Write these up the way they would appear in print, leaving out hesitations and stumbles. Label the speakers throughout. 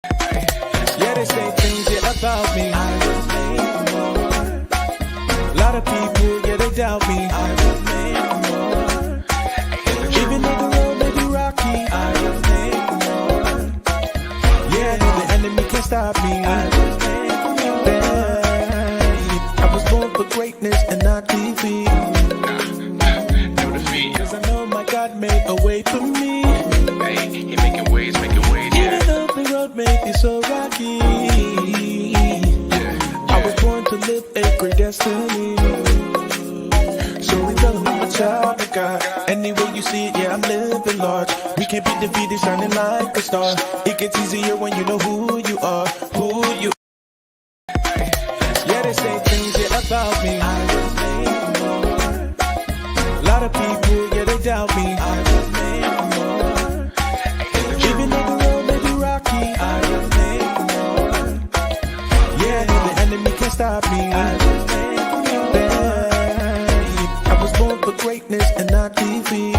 Speaker 1: Yeah, they say things about me. I was made more. A lot of people, yeah, they doubt me. I was made more. Even though the road may be rocky, I was made more. Yeah, the enemy can't stop me. I was made more. I was born for greatness and not defeat. Cause I know my God made a way for me.
Speaker 2: Hey, he making ways, yeah.
Speaker 1: Even though the road may be so rocky, I was born to live a great destiny. So we tell them I'm a child of God. Any way you see it, yeah, I'm living large. We can't be defeated, shining like a star. It gets easier when you know who you are, Yeah, they say things about me. I was made more. A lot of people, yeah, they doubt me. I was made more. Even though the road may be rocky, I was made more. Yeah, the enemy can't stop me. I was made more. I was born for greatness and not defeat.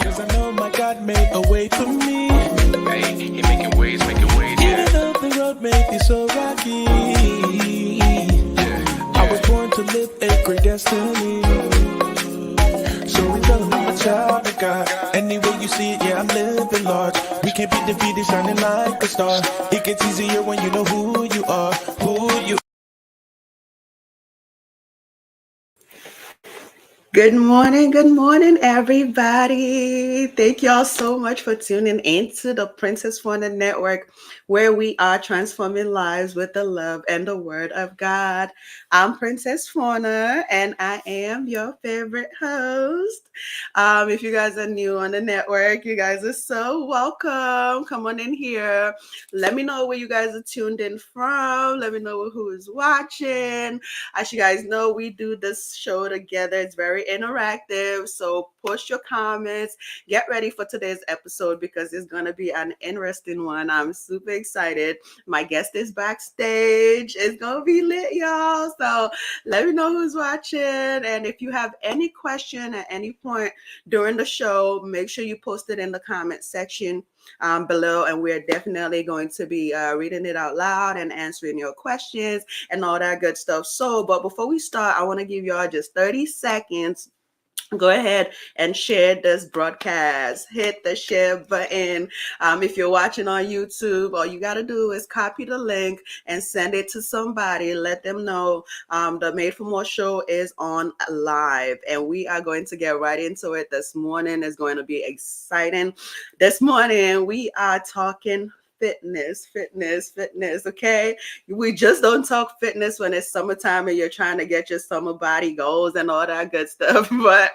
Speaker 1: Cause I know my God made a way for me.
Speaker 2: Hey, he making ways, yeah.
Speaker 1: Even though the road may be so rocky, I was born to live a great destiny. So we tell them I'm a child of God. Any way you see it, yeah, I'm living large. We can't be defeated, shining like a star. It gets easier when you know who you are,
Speaker 3: Good morning, everybody. Thank y'all so much for tuning into the Princess Fornah Network, where we are transforming lives with the love and the word of God. I'm Princess Fornah, and I am your favorite host. If you guys are new on the network, you guys are so welcome. Come on in here. Let me know where you guys are tuned in from. Let me know who is watching. As you guys know, we do this show together. It's very interactive. So post your comments. Get ready for today's episode because it's going to be an interesting one. I'm super excited. My guest is backstage. It's going to be lit, y'all. So let me know who's watching. And if you have any question at any point during the show, make sure you post it in the comment section below, and we're definitely going to be reading it out loud and answering your questions and all that good stuff. So, but before we start, I want to give y'all just 30 seconds. Go ahead and share this broadcast. Hit the share button. If you're watching on YouTube, all you got to do is copy the link and send it to somebody. Let them know the Made for More show is on live. And we are going to get right into it this morning. It's going to be exciting. This morning, we are talking fitness, okay? We just don't talk fitness when it's summertime and you're trying to get your summer body goals and all that good stuff. But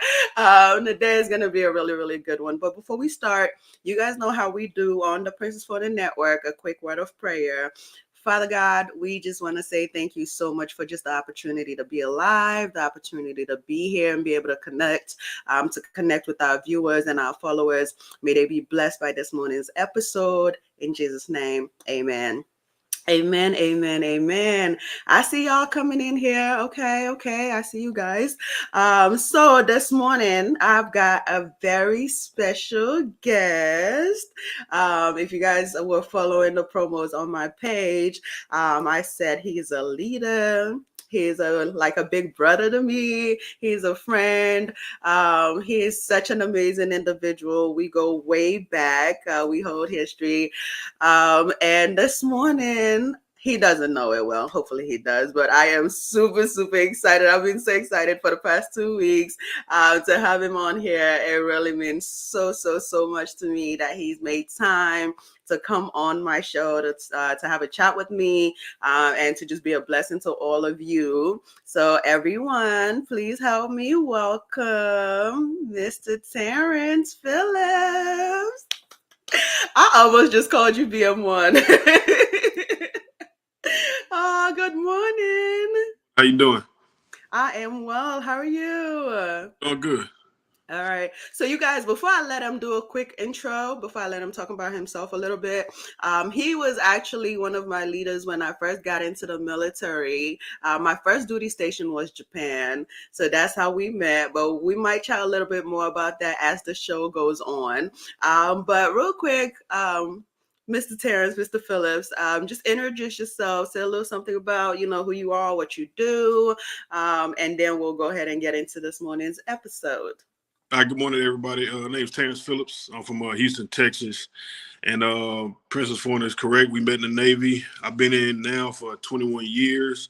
Speaker 3: today is going to be a really, really good one. But before we start, you guys know how we do on the Princess Fornah Network, a quick word of prayer. Father God, we just want to say thank you so much for just the opportunity to be alive, the opportunity to be here and be able to connect with our viewers and our followers. May they be blessed by this morning's episode. In Jesus' name, amen. Amen, amen, amen. I see y'all coming in here. Okay. I see you guys. So this morning, I've got a very special guest. If you guys were following the promos on my page, I said he's a leader. He's like a big brother to me. He's a friend. He is such an amazing individual. We go way back. We hold history. And this morning, he doesn't know it well. Hopefully he does, but I am super, super excited. I've been so excited for the past 2 weeks to have him on here. It really means so much to me that he's made time to come on my show to have a chat with me and to just be a blessing to all of you. So everyone, please help me welcome Mr. Terrence Phillips. I almost just called you BM1. Good morning.
Speaker 4: How you doing?
Speaker 3: I am well. How are you?
Speaker 4: Oh, good.
Speaker 3: All right. So you guys, before I let him do a quick intro, before I let him talk about himself a little bit, he was actually one of my leaders when I first got into the military. My first duty station was Japan. So that's how we met. But we might chat a little bit more about that as the show goes on. But real quick, Mr. Terrence, Mr. Phillips, just introduce yourself, say a little something about, who you are, what you do, and then we'll go ahead and get into this morning's episode.
Speaker 4: Hi, good morning, everybody. Name's Terrence Phillips. I'm from Houston, Texas. And Princess Fornah is correct. We met in the Navy. I've been in now for 21 years.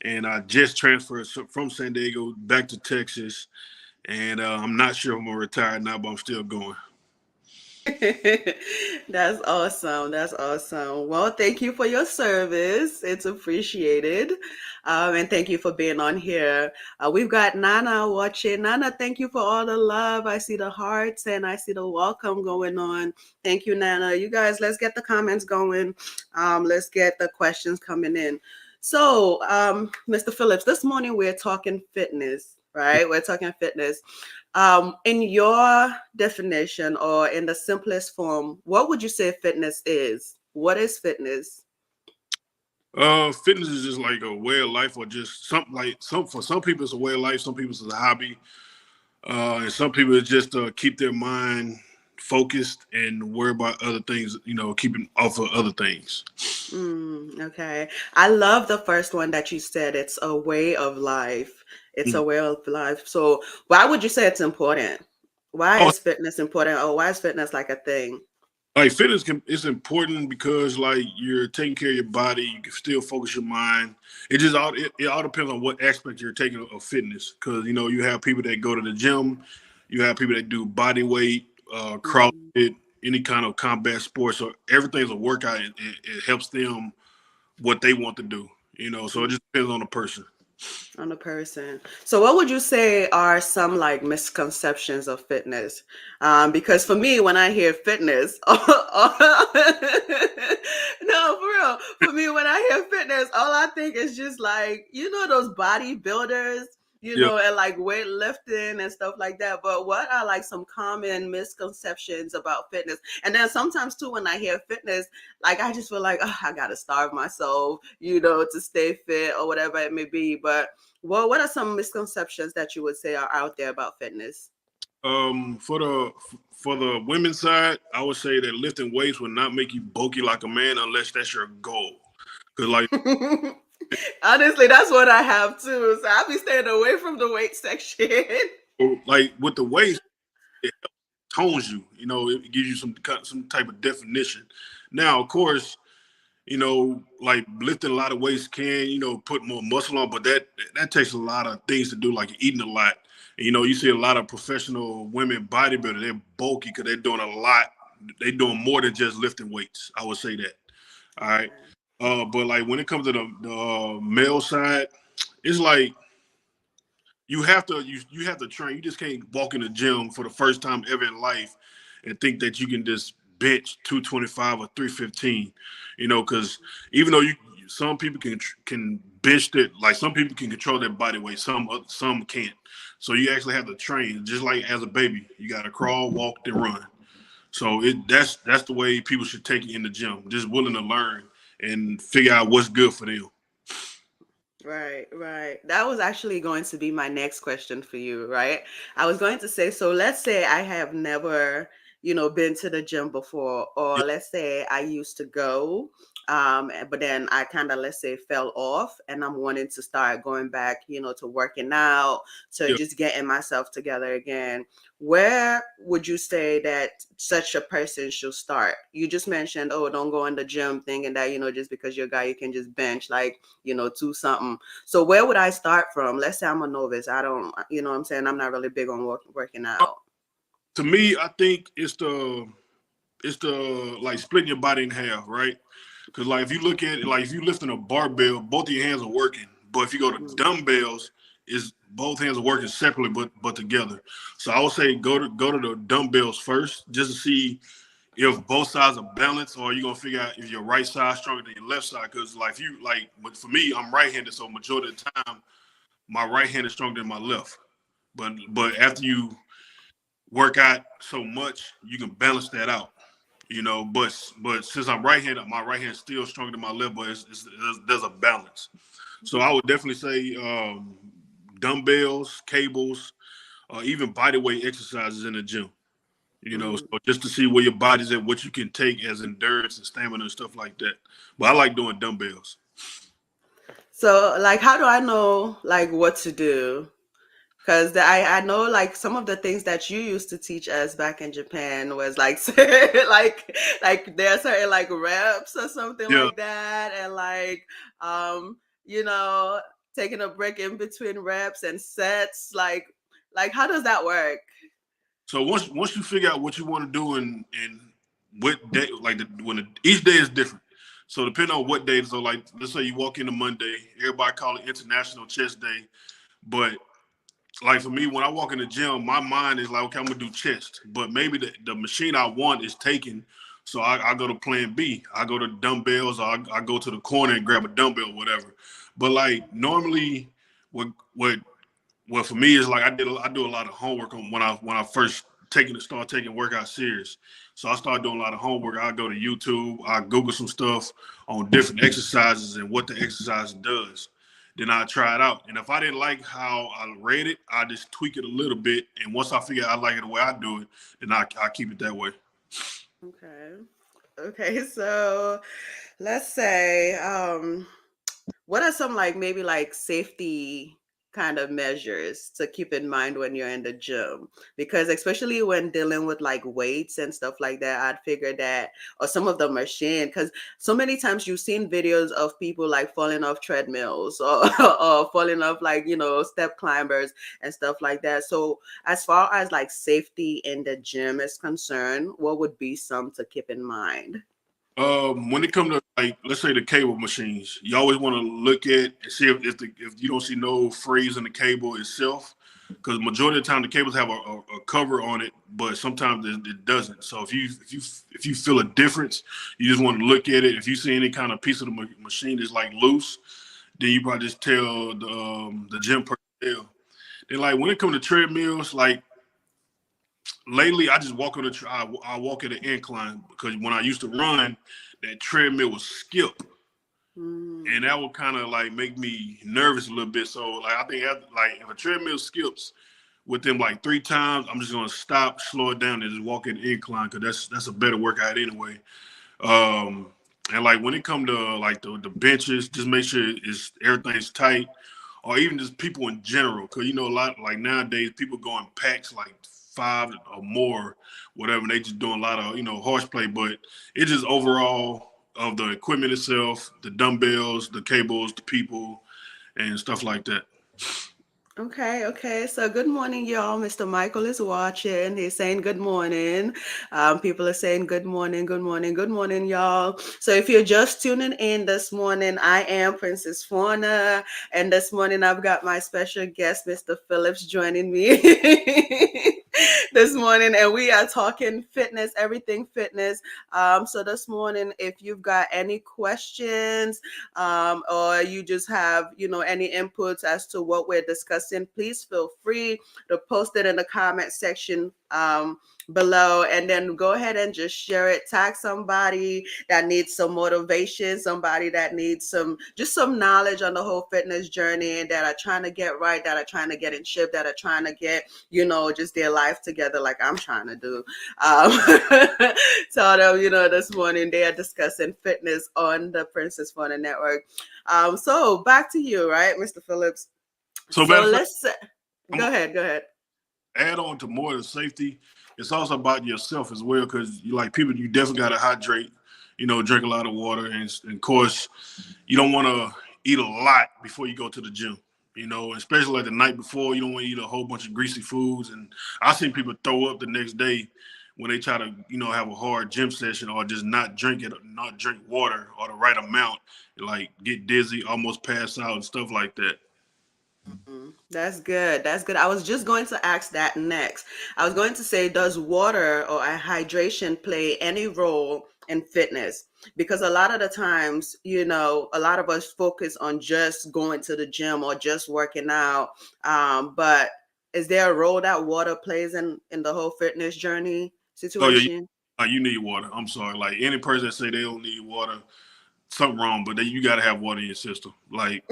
Speaker 4: And I just transferred from San Diego back to Texas. And I'm not sure if I'm going to retire now, but I'm still going.
Speaker 3: That's awesome. That's awesome. Well, thank you for your service. It's appreciated. And thank you for being on here. We've got Nana watching. Nana, thank you for all the love. I see the hearts and I see the welcome going on. Thank you, Nana. You guys, let's get the comments going. Let's get the questions coming in. So, Mr. Phillips, this morning we're talking fitness, right? We're talking fitness. In your definition or in the simplest form, what would you say fitness is? What is fitness?
Speaker 4: Fitness is just like a way of life, or just something like for some people it's a way of life, some people it's a hobby, and some people it's just keep their mind focused and worry about other things, keeping off of other things.
Speaker 3: Okay. I love the first one that you said. It's a way of life. It's a
Speaker 4: Mm.
Speaker 3: way of life. So why would you say it's important? Why
Speaker 4: Oh,
Speaker 3: is fitness important? Or why is fitness like a thing?
Speaker 4: like fitness is important because like you're taking care of your body, you can still focus your mind. It all depends on what aspect you're taking of fitness. Because you have people that go to the gym, you have people that do body weight,
Speaker 3: Mhm.
Speaker 4: CrossFit, any kind of combat sports. So everything's a workout. It helps them what they want to do. So it just depends on the person.
Speaker 3: On a person. So, what would you say are some like misconceptions of fitness? Because for me, when I hear fitness, no, for real, for me, when I hear fitness, all I think is just like, those bodybuilders,
Speaker 4: Yeah.
Speaker 3: and like weightlifting and stuff like that. But what are like some common misconceptions about fitness? And then sometimes too, when I hear fitness, like I just feel like, oh, I gotta starve myself, to stay fit or whatever it may be. But what are some misconceptions that you would say are out there about fitness?
Speaker 4: For the women's side, I would say that lifting weights will not make you bulky like a man unless that's your goal. Because like
Speaker 3: Honestly, that's what I have too. So I'll be staying away from the weight section.
Speaker 4: with the weights, it tones you. It gives you some type of definition. Now, of course, like lifting a lot of weights can put more muscle on, but that takes a lot of things to do, like eating a lot. And, you see a lot of professional women bodybuilders. They're bulky because they're doing a lot. They're doing more than just lifting weights. I would say that. All right. But like when it comes to the male side, it's like you have to train. You just can't walk in the gym for the first time ever in life and think that you can just bench 225 or 315. Because even though some people can bench it, like some people can control their body weight, some can't. So you actually have to train, just like as a baby. You got to crawl, walk, then run. So that's the way people should take it in the gym. Just willing to learn and figure out what's good for them.
Speaker 3: Right, right. That was actually going to be my next question for you, right? I was going to say, so let's say I have never, been to the gym before, or
Speaker 4: Yeah,
Speaker 3: let's say I used to go, but then I kind of, let's say, fell off and I'm wanting to start going back, to working out, to
Speaker 4: yeah.
Speaker 3: just getting myself together again. Where would you say that such a person should start? You just mentioned, oh, don't go in the gym thinking that, just because you're a guy, you can just bench like, two something. So where would I start from? Let's say I'm a novice. I don't, what I'm saying, I'm not really big on working out.
Speaker 4: To me, I think it's the like splitting your body in half, right? Because like if you look at it, like if you lifting a barbell, both of your hands are working. But if you go to
Speaker 3: Mhm.
Speaker 4: dumbbells, is both hands are working separately but together. So I would say go to the dumbbells first, just to see if both sides are balanced, or you're gonna figure out if your right side is stronger than your left side. Because like if you like, but for me, I'm right-handed, so majority of the time my right hand is stronger than my left. But after you work out so much, you can balance that out. But since I'm right-handed, my right hand is still stronger than my left, but there's a balance. So I would definitely say dumbbells, cables, or even body weight exercises in the gym. You know, so just to see where your body's at, what you can take as endurance and stamina and stuff like that. But I like doing dumbbells.
Speaker 3: So, like, how do I know like what to do? Because I know like some of the things that you used to teach us back in Japan was like like there are certain like reps or something
Speaker 4: Yeah.
Speaker 3: like that, and like um you know taking a break in between reps and sets. Like how does that work?
Speaker 4: So once you figure out what you want to do and what day, like each day is different. So depending on what day, so like let's say you walk into Monday, everybody call it International Chest Day, but like for me, when I walk in the gym, my mind is like, okay, I'm gonna do chest, but maybe the machine I want is taken, so I go to Plan B. I go to dumbbells, or I go to the corner and grab a dumbbell, or whatever. But like normally, what well, for me, it's like I do a lot of homework on when I first start taking workout serious. So I start doing a lot of homework. I go to YouTube, I Google some stuff on different exercises and what the exercise does. Then I try it out. And if I didn't like how I read it, I just tweak it a little bit. And once I figure out I like it the way I do it, then I keep it that way.
Speaker 3: Okay. Okay, so let's say what are some like maybe like safety kind of measures to keep in mind when you're in the gym? Because especially when dealing with like weights and stuff like that, I'd figure that, or some of the machine, because so many times you've seen videos of people like falling off treadmills or, or falling off like, step climbers and stuff like that. So as far as like safety in the gym is concerned, what would be some to keep in mind?
Speaker 4: When it comes to like, let's say the cable machines, you always want to look at and see if you don't see no phrase in the cable itself, because majority of the time the cables have a cover on it, but sometimes it doesn't. So if you feel a difference, you just want to look at it. If you see any kind of piece of the machine that's like loose, then you probably just tell the gym personnel. Then like when it comes to treadmills, like lately I just walk on I walk at an incline because when I used to run, that treadmill would skip,
Speaker 3: Mm,
Speaker 4: and that would kind of like make me nervous a little bit. So like I think like if a treadmill skips within like 3 times, I'm just gonna stop, slow it down, and just walk at an incline because that's a better workout anyway. Um, and like when it come to like the benches, just make sure everything's tight, or even just people in general, because a lot like nowadays people go in packs like 5 or more, whatever. And they just doing a lot of horseplay, but it's just overall of the equipment itself, the dumbbells, the cables, the people, and stuff like that.
Speaker 3: okay, okay. So good morning, y'all. Mr. Michael is watching. He's saying good morning. People are saying good morning, good morning, good morning, y'all. So if you're just tuning in this morning, I am Princess Fornah, and this morning I've got my special guest, Mr. Phillips, joining me. This morning, and we are talking fitness, everything fitness. So this morning, if you've got any questions, or you just have, any inputs as to what we're discussing, please feel free to post it in the comment section below, and then go ahead and just share it. Tag somebody that needs some motivation, somebody that needs some knowledge on the whole fitness journey, and that are trying to get right, that are trying to get in shape, that are trying to get, just their life together like I'm trying to do. Tell them, this morning they are discussing fitness on the Princess Fornah Network. So back to you, right, Mr. Phillips?
Speaker 4: So
Speaker 3: So
Speaker 4: matter of fact,
Speaker 3: let's
Speaker 4: I'm
Speaker 3: go
Speaker 4: gonna
Speaker 3: ahead, go ahead.
Speaker 4: add on to more of the safety. It's also about yourself as well, because you like people. You definitely got to hydrate. Drink a lot of water, and of course, you don't want to eat a lot before you go to the gym. Especially like the night before, you don't want to eat a whole bunch of greasy foods. And I've seen people throw up the next day when they try to, have a hard gym session, or just not drink water or the right amount, like get dizzy, almost pass out and stuff like that.
Speaker 3: That's good. That's good. I was just going to ask that next. I was going to say, does water or hydration play any role in fitness? Because a lot of the times, a lot of us focus on just going to the gym or just working out. But is there a role that water plays in the whole fitness journey
Speaker 4: Oh yeah,
Speaker 3: situation?
Speaker 4: you need water. I'm sorry. Like any person that say they don't need water, something wrong. But you got to have water in your system. Like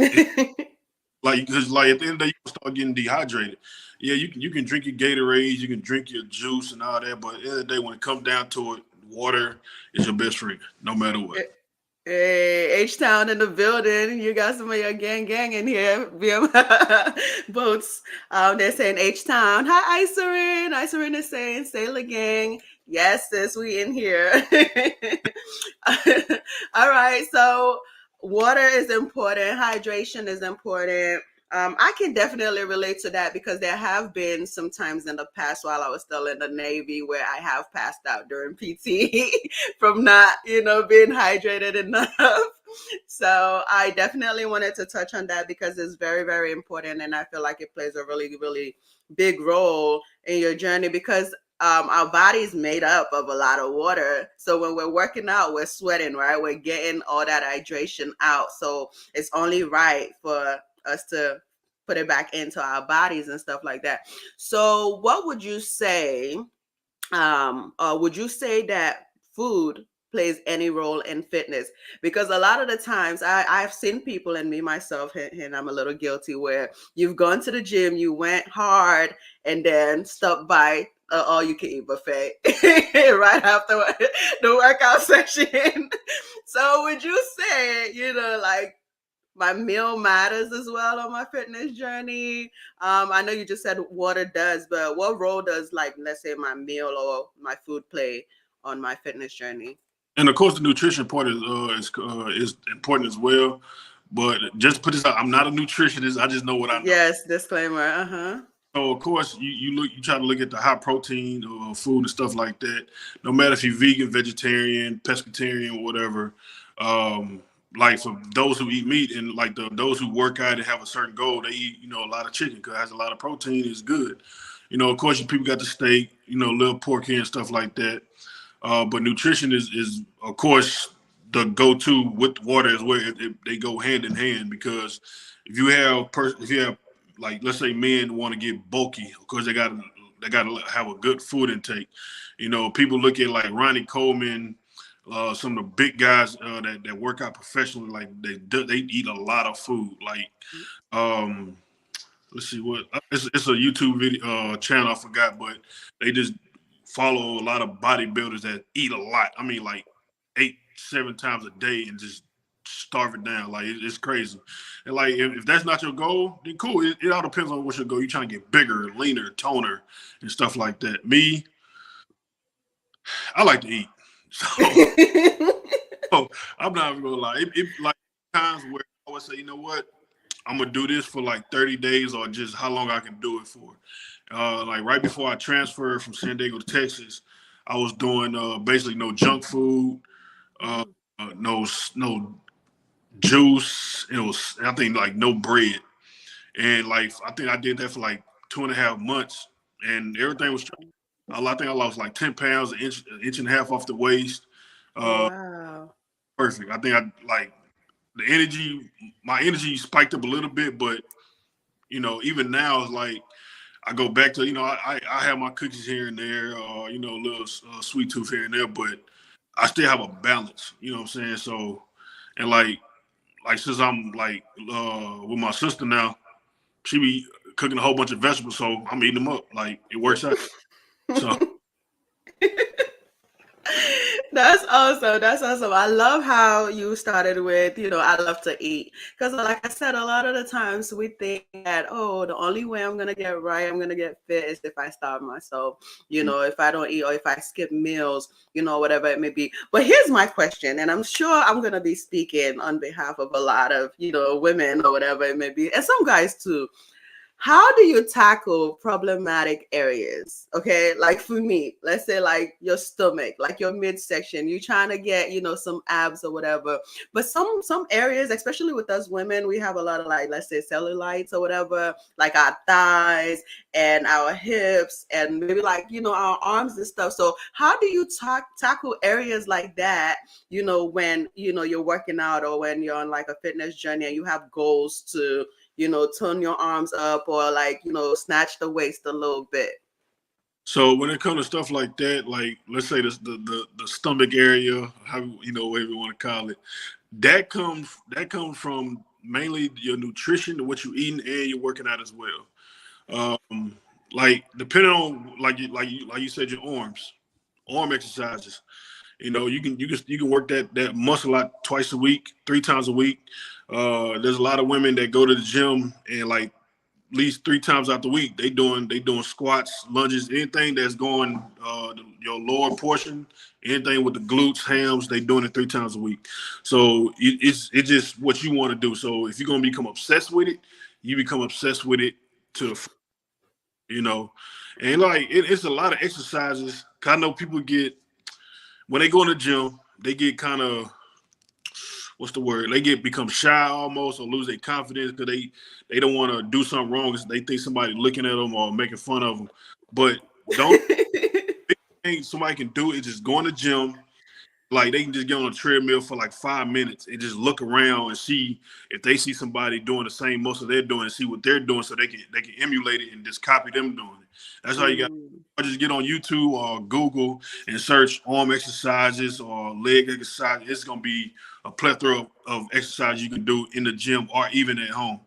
Speaker 4: Like, because like at the end of the day, you start getting dehydrated. Yeah, you can drink your Gatorades, you can drink your juice and all that, but at the end of the day, when it comes down to it, water is your best friend, no matter what.
Speaker 3: Hey, H-Town in the building. You got some of your gang in here. Boats. They're saying H-Town. Hi, Icerin. Icerin is saying Sailor Gang. Yes, sis, we in here. All right. So water is important. Hydration is important. I can definitely relate to that because there have been some times in the past while I was still in the Navy where I have passed out during PT from not, being hydrated enough. So I definitely wanted to touch on that because it's very, very important. And I feel like it plays a really, really big role in your journey because our body's made up of a lot of water. So when we're working out, we're sweating, right? We're getting all that hydration out. So it's only right for us to put it back into our bodies and stuff like that. So what would you say? Would you say that food plays any role in fitness? Because a lot of the times I've seen people, and me myself, and I'm a little guilty, where you've gone to the gym, you went hard, and then stopped by all you can eat buffet right after the workout session. So would you say, like, my meal matters as well on my fitness journey? I know you just said water does, but what role does, like, let's say my meal or my food play on my fitness journey?
Speaker 4: And of course, the nutrition part is important as well. But just put this out, I'm not a nutritionist. I just know what I know.
Speaker 3: Yes, disclaimer. Uh-huh.
Speaker 4: So of course, you try to look at the high protein food and stuff like that. No matter if you're vegan, vegetarian, pescatarian, or whatever. Like for those who eat meat and like those who work out and have a certain goal, they eat a lot of chicken because it has a lot of protein. It's good. Of course, people got the steak, little pork here and stuff like that. But nutrition is of course the go-to with water as well. They go hand in hand because if you have like, let's say men want to get bulky, of course they got to have a good food intake. People look at like Ronnie Coleman, some of the big guys that work out professionally, like they eat a lot of food. Like, let's see what it's a YouTube video channel I forgot, but they just follow a lot of bodybuilders that eat a lot. I mean, like 8-7 times a day and just starve it down. Like it's crazy. And like if that's not your goal, then cool. It all depends on what's your goal. You're trying to get bigger, leaner, toner, and stuff like that. Me, I like to eat. So, so I'm not even gonna lie. It like times where I would say, you know what, I'm gonna do this for like 30 days or just how long I can do it for. Like right before I transferred from San Diego to Texas, I was doing basically no junk food, no juice. It was, I think, like no bread, and like I think I did that for like 2.5 months, and everything was. I think I lost like 10 pounds, an inch and a half off the waist.
Speaker 3: Wow.
Speaker 4: Perfect. I think I like the energy. My energy spiked up a little bit, but even now it's like I go back to I have my cookies here and there, a little sweet tooth here and there, but I still have a balance. You know what I'm saying? So, and like since I'm like with my sister now, she be cooking a whole bunch of vegetables, so I'm eating them up. Like it works out. So
Speaker 3: That's awesome. That's awesome. I love how you started with, I love to eat. Because, like I said, a lot of the times we think that, oh, the only way I'm going to get right, I'm going to get fit is if I starve myself, if I don't eat or if I skip meals, whatever it may be. But here's my question, and I'm sure I'm going to be speaking on behalf of a lot of, women or whatever it may be, and some guys too. How do you tackle problematic areas? Okay, like for me, let's say like your stomach, like your midsection, you're trying to get, some abs or whatever. But some areas, especially with us women, we have a lot of, like, let's say cellulites or whatever, like our thighs and our hips and maybe like, our arms and stuff. So how do you tackle areas like that, when, you're working out or when you're on like a fitness journey and you have goals to turn your arms up or like, snatch the waist a little bit?
Speaker 4: So when it comes to stuff like that, like let's say the stomach area, how whatever you want to call it, that comes from mainly your nutrition and what you're eating, and you're working out as well. Like depending on like you said, your arm exercises. You can work that muscle out twice a week, 3 times a week. There's a lot of women that go to the gym and like at least 3 times out the week they doing squats, lunges, anything that's going your lower portion, anything with the glutes, hams, they doing it 3 times a week. So it's just what you want to do. So if you're gonna become obsessed with it, you become obsessed with it to the you know, and like it's a lot of exercises. 'Cause I know people get when they go in the gym, they get kind of what's the word? They get become shy almost or lose their confidence because they don't want to do something wrong because they think somebody looking at them or making fun of them. But don't think somebody can do is just go in the gym. Like they can just get on a treadmill for like 5 minutes and just look around and see if they see somebody doing the same muscle they're doing and see what they're doing so they can emulate it and just copy them doing it. That's how you got. Or just get on YouTube or Google and search arm exercises or leg exercise. It's gonna be a plethora of exercises you can do in the gym or even at home.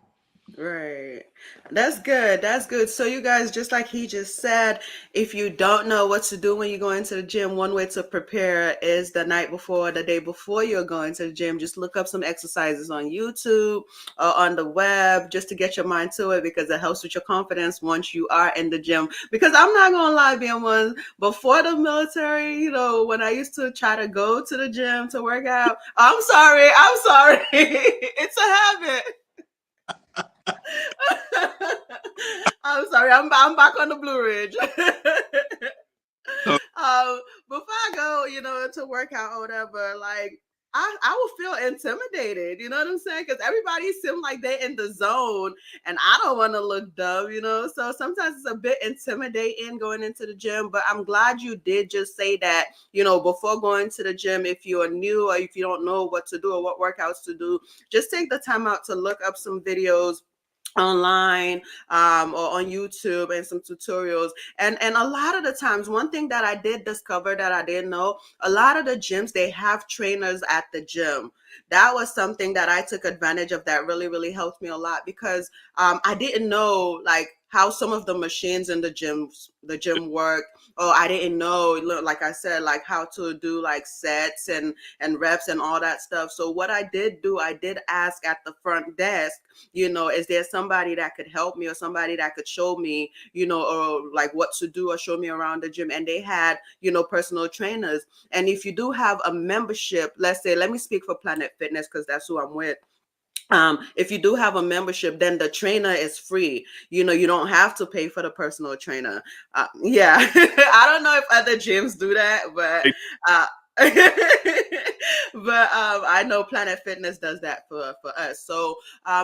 Speaker 3: Right. That's good. That's good. So you guys, just like he just said, if you don't know what to do when you go into the gym, one way to prepare is the night before, the day before you're going to the gym. Just look up some exercises on YouTube or on the web just to get your mind to it because it helps with your confidence once you are in the gym. Because I'm not gonna lie, being one before the military, when I used to try to go to the gym to work out, I'm sorry, it's a habit. I'm sorry. I'm back on the Blue Ridge.
Speaker 4: So,
Speaker 3: Before I go, to work out or whatever, like I will feel intimidated. You know what I'm saying? Because everybody seems like they're in the zone, and I don't want to look dumb. So sometimes it's a bit intimidating going into the gym. But I'm glad you did just say that. Before going to the gym, if you're new or if you don't know what to do or what workouts to do, just take the time out to look up some videos online or on YouTube and some tutorials. And a lot of the times, one thing that I did discover that I didn't know, a lot of the gyms, they have trainers at the gym. That was something that I took advantage of that really, really helped me a lot because I didn't know like how some of the machines in the gym work. Or I didn't know, like I said, like how to do like sets and reps and all that stuff. So what I did do, I did ask at the front desk, is there somebody that could help me or somebody that could show me, or like what to do or show me around the gym? And they had, personal trainers. And if you do have a membership, let's say, let me speak for Planet Fitness because that's who I'm with. If you do have a membership, then the trainer is free. You don't have to pay for the personal trainer. Yeah, I don't know if other gyms do that, but but I know Planet Fitness does that for us. So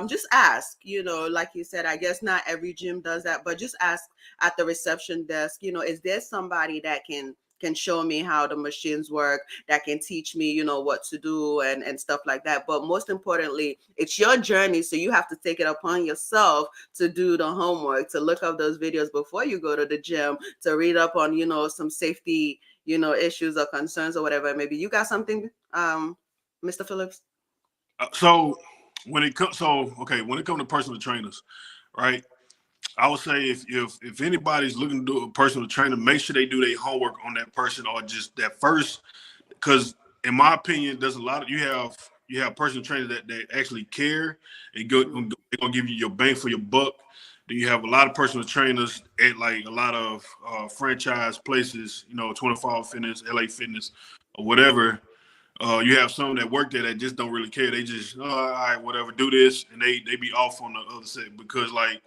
Speaker 3: just ask, like you said, I guess not every gym does that, but just ask at the reception desk, is there somebody that can show me how the machines work, that can teach me, what to do and stuff like that. But most importantly, it's your journey. So you have to take it upon yourself to do the homework, to look up those videos before you go to the gym, to read up on, some safety, issues or concerns or whatever. Maybe you got something, Mr. Phillips?
Speaker 4: so when it comes to personal trainers, right? I would say if anybody's looking to do a personal trainer, make sure they do their homework on that person or just that first. Because in my opinion, there's a lot of you have personal trainers that actually care and they're gonna give you your bang for your buck. Then you have a lot of personal trainers at like a lot of franchise places, 24 Fitness, LA Fitness, or whatever. You have some that work there that just don't really care. They just, all right, whatever, do this, and they be off on the other side because like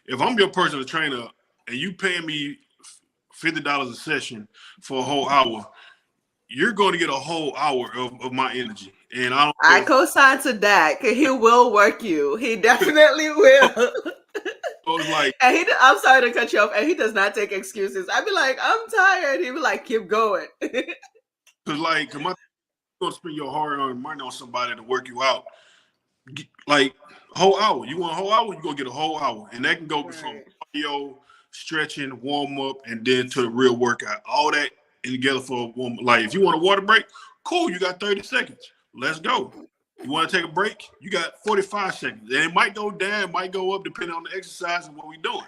Speaker 4: if I'm your personal trainer and you paying me $50 a session for a whole hour, you're going to get a whole hour of my energy. And I don't
Speaker 3: I
Speaker 4: care.
Speaker 3: co-sign to that. He will work you. He definitely will.
Speaker 4: So it's like,
Speaker 3: And I'm sorry to cut you off. And he does not take excuses. I'd be like, I'm tired. He'd be like, keep going.
Speaker 4: because like, you're going to spend your hard-earned money on somebody to work you out. Like, a whole hour. You want a whole hour, you're going to get a whole hour. And that can go from cardio, stretching, warm-up, and then to the real workout. All that together for a woman. Like, if you want a water break, cool, you got 30 seconds. Let's go. You want to take a break? You got 45 seconds. And it might go down, it might go up depending on the exercise and what we're doing.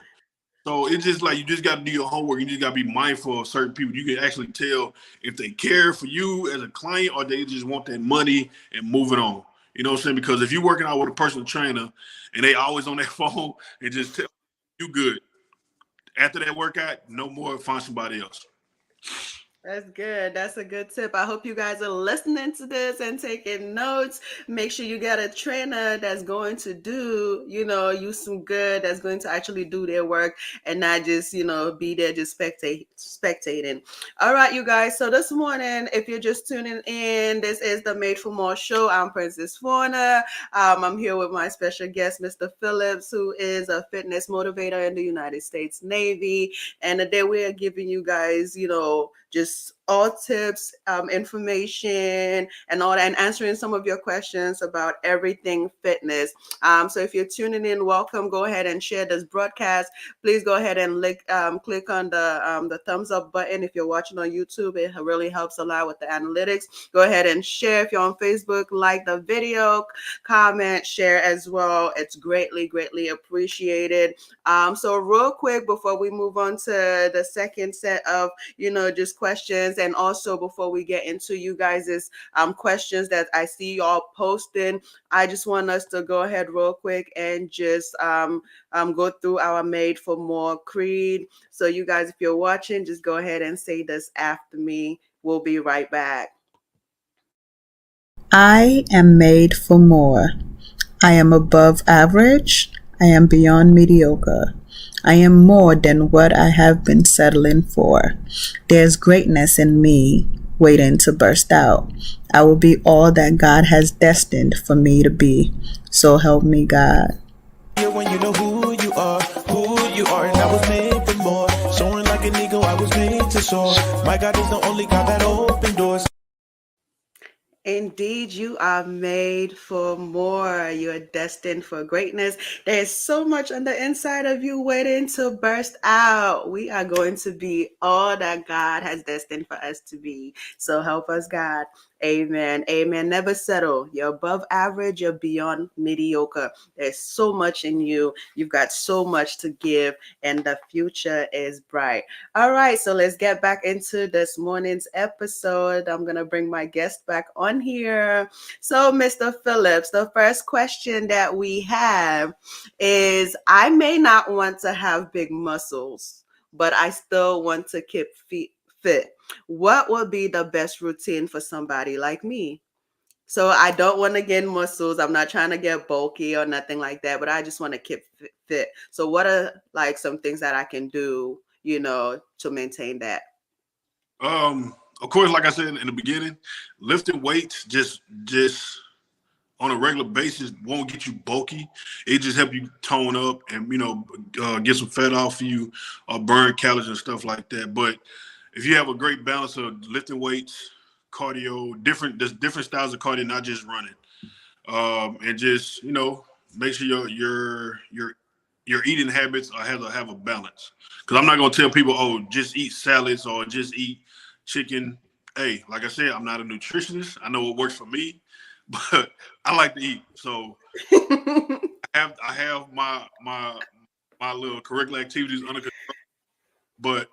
Speaker 4: So it's just like you just got to do your homework. You just got to be mindful of certain people. You can actually tell if they care for you as a client or they just want that money and moving on. You know what I'm saying? Because if you're working out with a personal trainer and they always on their phone and just tell you good, after that workout, no more, find somebody else.
Speaker 3: That's good. That's a good tip. I hope you guys are listening to this and taking notes. Make sure you get a trainer that's going to do, you some good, that's going to actually do their work and not just, be there just spectating. All right, you guys. So this morning, if you're just tuning in, this is the Made for More show. I'm Princess Fornah. I'm here with my special guest, Mr. Phillips, who is a fitness motivator in the United States Navy. And today we are giving you guys, just all tips, information, and all that, and answering some of your questions about everything fitness. So if you're tuning in, welcome. Go ahead and share this broadcast. Please go ahead and click on the thumbs up button. If you're watching on YouTube, it really helps a lot with the analytics. Go ahead and share. If you're on Facebook, like the video, comment, share as well. It's greatly, greatly appreciated. So real quick before we move on to the second set of just questions, and also before we get into you guys' questions that I see y'all posting, I just want us to go ahead real quick and just go through our Made for More creed. So you guys, if you're watching, just go ahead and say this after me. We'll be right back.
Speaker 5: I am made for more. I am above average. I am beyond mediocre. I am more than what I have been settling for. There's greatness in me waiting to burst out. I will be all that God has destined for me to be. So help me God.
Speaker 1: When you know who you are, and I was made for more. Soaring like an eagle, I was made to soar. My God is the only God that opened doors.
Speaker 3: Indeed, you are made for more. You are destined for greatness. There's so much on the inside of you waiting to burst out. We are going to be all that God has destined for us to be. So help us, God. Amen. Amen. Never settle. You're above average. You're beyond mediocre. There's so much in you. You've got so much to give, and the future is bright. All right. So let's get back into this morning's episode. I'm going to bring my guest back on here. So, Mr. Phillips, the first question that we have is, I may not want to have big muscles, but I still want to keep fit. What would be the best routine for somebody like me? So I don't want to gain muscles. I'm not trying to get bulky or nothing like that, but I just want to keep fit. So what are like some things that I can do, to maintain that?
Speaker 4: Of course, like I said in the beginning, lifting weights just on a regular basis won't get you bulky. It just help you tone up and get some fat off you or burn calories and stuff like that. But if you have a great balance of lifting weights, cardio, there's different styles of cardio, not just running, and just make sure your eating habits have a balance. Because I'm not gonna tell people, oh, just eat salads or just eat chicken. Hey, like I said, I'm not a nutritionist. I know what works for me, but I like to eat. So I have my little curricular activities under control. But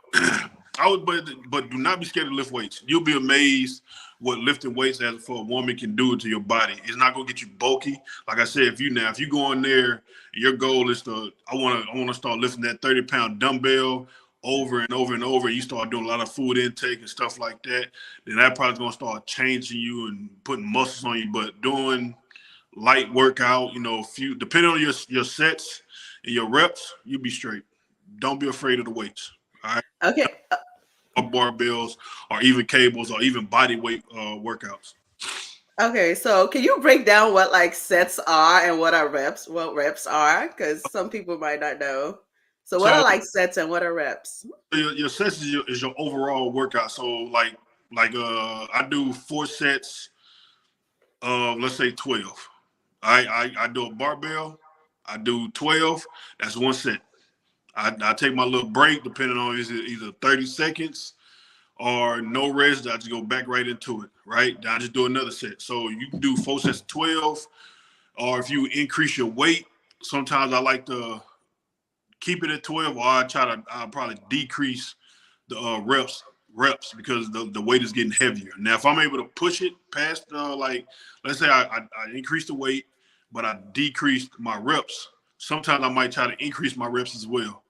Speaker 4: but do not be scared to lift weights. You'll be amazed what lifting weights as for a woman can do to your body. It's not gonna get you bulky. Like I said, if you go in there and your goal is I wanna start lifting that 30-pound dumbbell over and over and over, and you start doing a lot of food intake and stuff like that, then that probably gonna start changing you and putting muscles on you. But doing light workout, few depending on your sets and your reps, you'll be straight. Don't be afraid of the weights. All right.
Speaker 3: Okay.
Speaker 4: Or barbells or even cables or even body weight workouts.
Speaker 3: Okay, so can you break down what like sets are and what reps are? Because some people might not know. So what are
Speaker 4: So
Speaker 3: like sets and what are reps?
Speaker 4: your sets is your overall workout. So like I do 4 sets of, let's say, 12. I do a barbell. I do 12. That's 1 set. I take my little break depending on is it either 30 seconds or no rest, I just go back right into it, right? I just do another set. So you can do 4 sets of 12, or if you increase your weight, sometimes I like to keep it at 12, or I'll probably decrease the reps because the weight is getting heavier. Now, if I'm able to push it past, like, let's say I increase the weight, but I decreased my reps, sometimes I might try to increase my reps as well.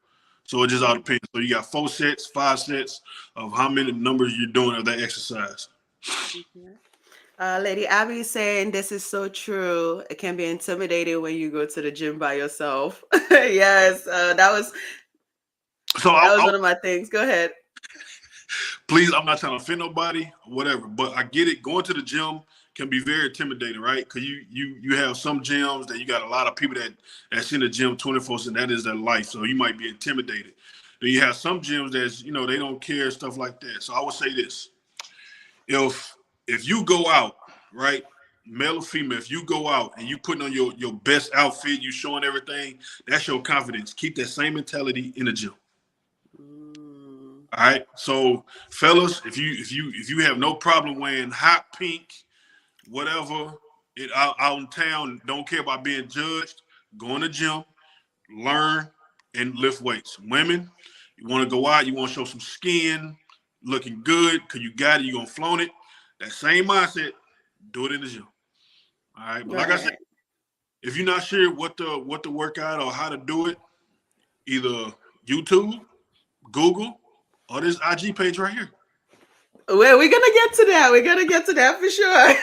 Speaker 4: So it just all depends. So you got 4 sets, 5 sets of how many numbers you're doing of that exercise.
Speaker 3: Lady Abby is saying this is so true. It can be intimidating when you go to the gym by yourself. Yes,
Speaker 4: So
Speaker 3: that was one of my things. Go ahead.
Speaker 4: please, I'm not trying to offend nobody, whatever, but I get it. Going to the gym can be very intimidating, right? Because you have some gyms that you got a lot of people that's in the gym 24/7. That is their life, so you might be intimidated. Then you have some gyms that's they don't care, stuff like that. So I would say this: if you go out, right, male or female, if you go out and you putting on your best outfit, you showing everything, that's your confidence. Keep that same mentality in the gym. All right. So fellas, if you have no problem wearing hot pink, whatever, out in town, don't care about being judged, go in the gym, learn, and lift weights. Women, you want to go out, you want to show some skin, looking good, because you got it, you're gonna flaunt it. That same mindset, do it in the gym. All right. But like I said,
Speaker 3: Right.
Speaker 4: if you're not sure what the workout or how to do it, either YouTube, Google, or this IG page right here.
Speaker 3: Well, we're gonna get to that. We're gonna get to that for sure.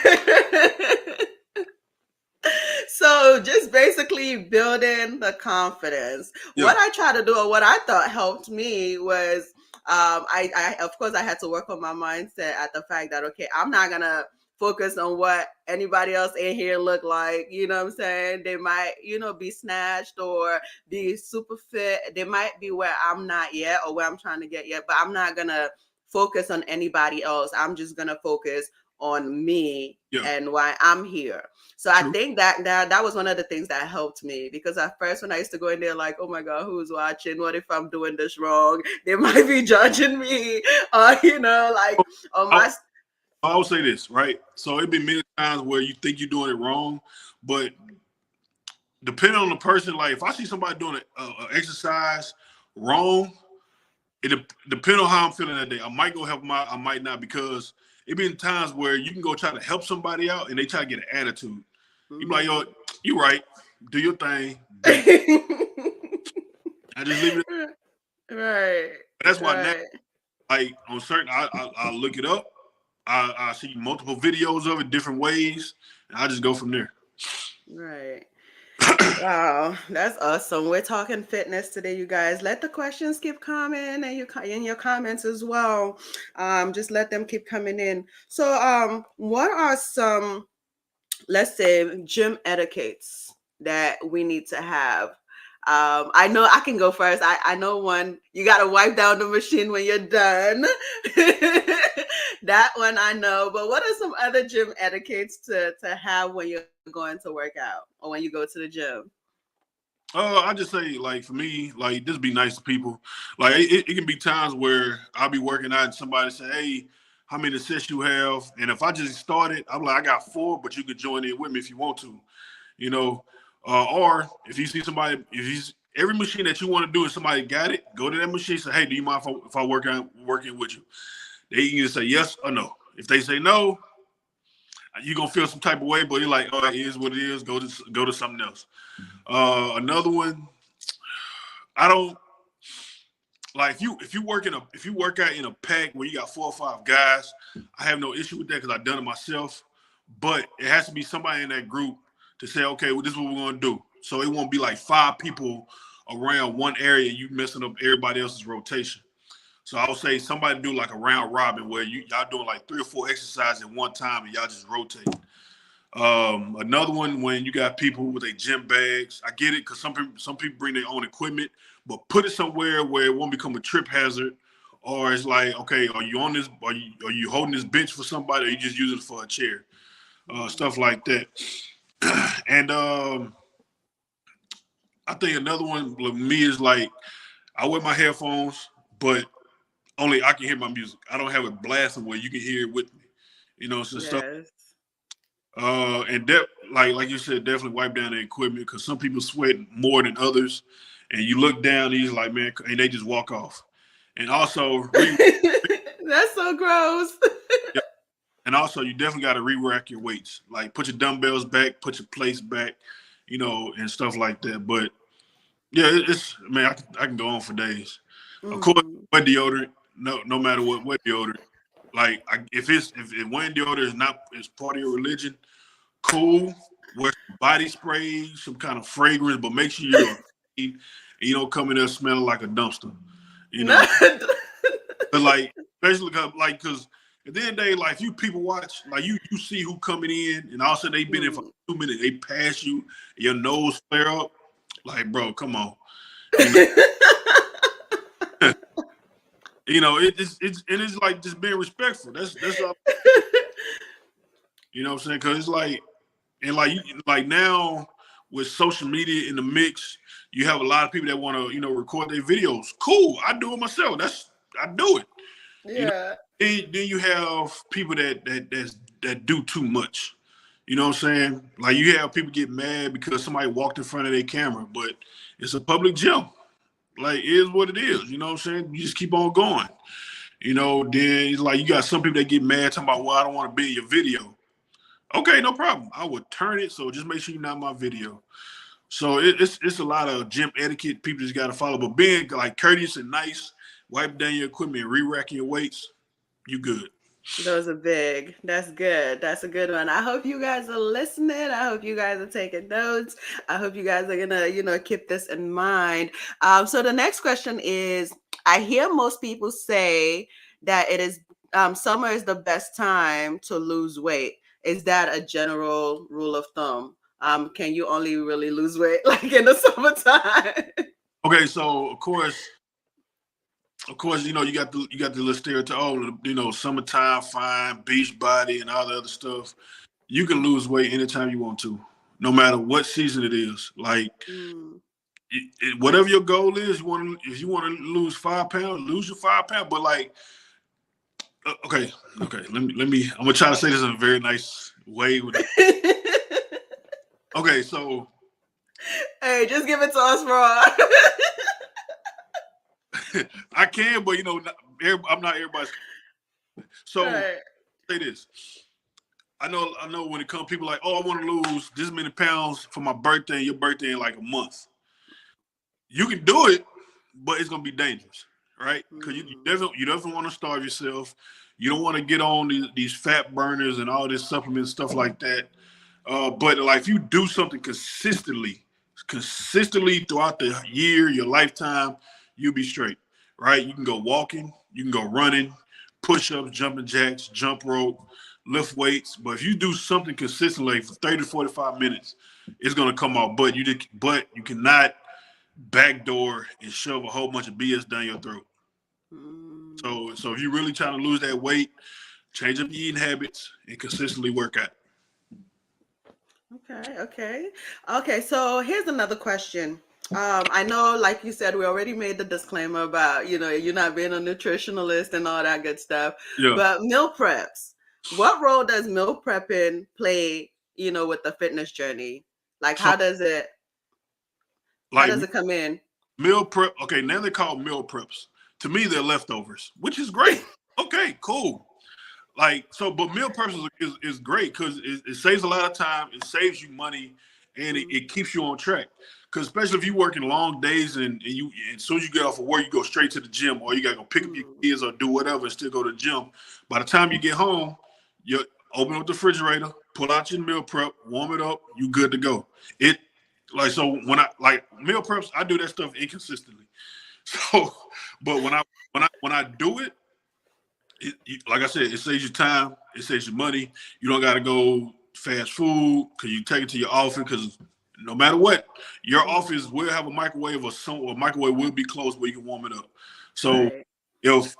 Speaker 3: So just basically building the confidence.
Speaker 4: Yeah.
Speaker 3: What I try to do, or what I thought helped me, was I of course I had to work on my mindset at the fact that okay, I'm not gonna focus on what anybody else in here look like. You know what I'm saying? They might, be snatched or be super fit. They might be where I'm not yet or where I'm trying to get yet, but I'm not gonna focus on anybody else. I'm just gonna focus on me
Speaker 4: Yeah.
Speaker 3: and why I'm here. So I
Speaker 4: True.
Speaker 3: think that was one of the things that helped me, because at first when I used to go in there like, oh my God, who's watching? What if I'm doing this wrong? They might be judging me, or like on
Speaker 4: I,
Speaker 3: my.
Speaker 4: I will say this, right? So it'd be many times where you think you're doing it wrong, but depending on the person, like if I see somebody doing an exercise wrong, depends on how I'm feeling that day. I might go help them out, I might not, because it been times where you can go try to help somebody out and they try to get an attitude. You be like, yo, you right, do your thing, bet. I just leave it.
Speaker 3: Right,
Speaker 4: That's why now,
Speaker 3: right,
Speaker 4: like on certain, I look it up. I see multiple videos of it, different ways, and I just go from there.
Speaker 3: right. Wow, that's awesome. We're talking fitness today, you guys. Let the questions keep coming, and in your comments as well. Just let them keep coming in. So, what are some, let's say, gym etiquettes that we need to have? I know I can go first. I know one. You got to wipe down the machine when you're done. That one I know. But what are some other gym etiquettes to have when you're going to work out or when you go to the gym?
Speaker 4: I just say, like, for me, like, just be nice to people. Like, it can be times where I'll be working out and somebody say, hey, how many sets you have? And if I just started, I'm like, I got 4, but you could join in with me if you want to, you know. Or if you see somebody, every machine that you want to do and somebody got it, go to that machine, say, hey, do you mind if I working with you? They can either say yes or no. If they say no, you're gonna feel some type of way, but you're like, oh, it is what it is. Go to something else. Another one, I don't like if you work out in a pack where you got 4 or 5 guys. I have no issue with that because I've done it myself. But it has to be somebody in that group to say, okay, well, this is what we're gonna do. So it won't be like 5 people around one area and you messing up everybody else's rotation. So I would say somebody do like a round robin where y'all doing like 3 or 4 exercises at one time and y'all just rotate. Another one when you got people with their gym bags. I get it because some people bring their own equipment, but put it somewhere where it won't become a trip hazard. Or it's like, okay, are you on this? Are you holding this bench for somebody? Or you just using it for a chair? Stuff like that. And I think another one with me is like I wear my headphones, but only I can hear my music. I don't have it blasting where you can hear it with me. So stuff.
Speaker 3: Yes.
Speaker 4: And like you said, definitely wipe down the equipment because some people sweat more than others, and you look down, and he's like, man, and they just walk off. And also,
Speaker 3: That's so gross.
Speaker 4: and also, you definitely got to re-rack your weights. Like, put your dumbbells back, put your plates back, and stuff like that. But yeah, it's man, I can go on for days. Of course, wet deodorant. No matter what, wet deodorant. Like, if wearing deodorant is part of your religion, cool. Wear some body spray, some kind of fragrance, but make sure you're clean and you don't come in there smelling like a dumpster.
Speaker 3: No.
Speaker 4: But like, especially because at the end of the day, like, if you people watch, like you see who coming in, and all of a sudden they been in for 2 minutes, they pass you, your nose flare up. Like, bro, come on. It's like just being respectful. That's all. You know what I'm saying? Because it's like, and like now with social media in the mix, you have a lot of people that want to record their videos. Cool, I do it myself. I do it.
Speaker 3: Yeah.
Speaker 4: Then you have people that do too much. You know what I'm saying? Like, you have people get mad because somebody walked in front of their camera, but it's a public gym. Like, it is what it is. You know what I'm saying? You just keep on going. Then it's like you got some people that get mad talking about, well, I don't want to be in your video. Okay, no problem. I would turn it, so just make sure you're not in my video. So it's a lot of gym etiquette people just got to follow. But being like courteous and nice, wipe down your equipment, re-racking your weights, you good.
Speaker 3: Those are big. That's good. That's a good one. I hope you guys are listening. I hope you guys are taking notes. I hope you guys are gonna, keep this in mind. So the next question is, I hear most people say that it is summer is the best time to lose weight. Is that a general rule of thumb? Can you only really lose weight like in the summertime?
Speaker 4: Okay, so of course, you got the little stereotype. Summertime, fine, beach body, and all the other stuff. You can lose weight anytime you want to, no matter what season it is. Like, whatever your goal is, if you want to lose 5 pounds, lose your 5 pounds. But like, okay. Let me. I'm gonna try to say this in a very nice way. Okay, so.
Speaker 3: Hey, just give it to us raw.
Speaker 4: I can, but I'm not everybody's. So
Speaker 3: Right.
Speaker 4: say this. I know when it comes, people like, oh, I want to lose this many pounds for my birthday and your birthday in like a month. You can do it, but it's gonna be dangerous, right? Because you definitely want to starve yourself. You don't want to get on these fat burners and all this supplement stuff like that. But like, if you do something consistently throughout the year, your lifetime, you'll be straight, right? You can go walking, you can go running, push-ups, jumping jacks, jump rope, lift weights. But if you do something consistently for 30 to 45 minutes, it's gonna come out. But you cannot backdoor and shove a whole bunch of BS down your throat. So if you're really trying to lose that weight, change up your eating habits and consistently work out.
Speaker 3: Okay. So here's another question. I know, like you said, we already made the disclaimer about, you're not being a nutritionalist and all that good stuff.
Speaker 4: Yeah.
Speaker 3: But meal preps, what role does meal prepping play, with the fitness journey? Like, how does it come in?
Speaker 4: Meal prep. Okay, now they call meal preps. To me, they're leftovers, which is great. Okay, cool. But meal preps is great because it saves a lot of time, it saves you money, and it keeps you on track. Because especially if you're working long days and as soon as you get off of work, you go straight to the gym, or you gotta go pick up your kids or do whatever and still go to the gym. By the time you get home, you open up the refrigerator, pull out your meal prep, warm it up, you good to go. So when I meal preps, I do that stuff inconsistently. So, but when I do it, like I said, it saves you time, it saves you money. You don't got to go fast food because you take it to your office. Because no matter what, your office will have a microwave, or a microwave will be close where you can warm it up. So if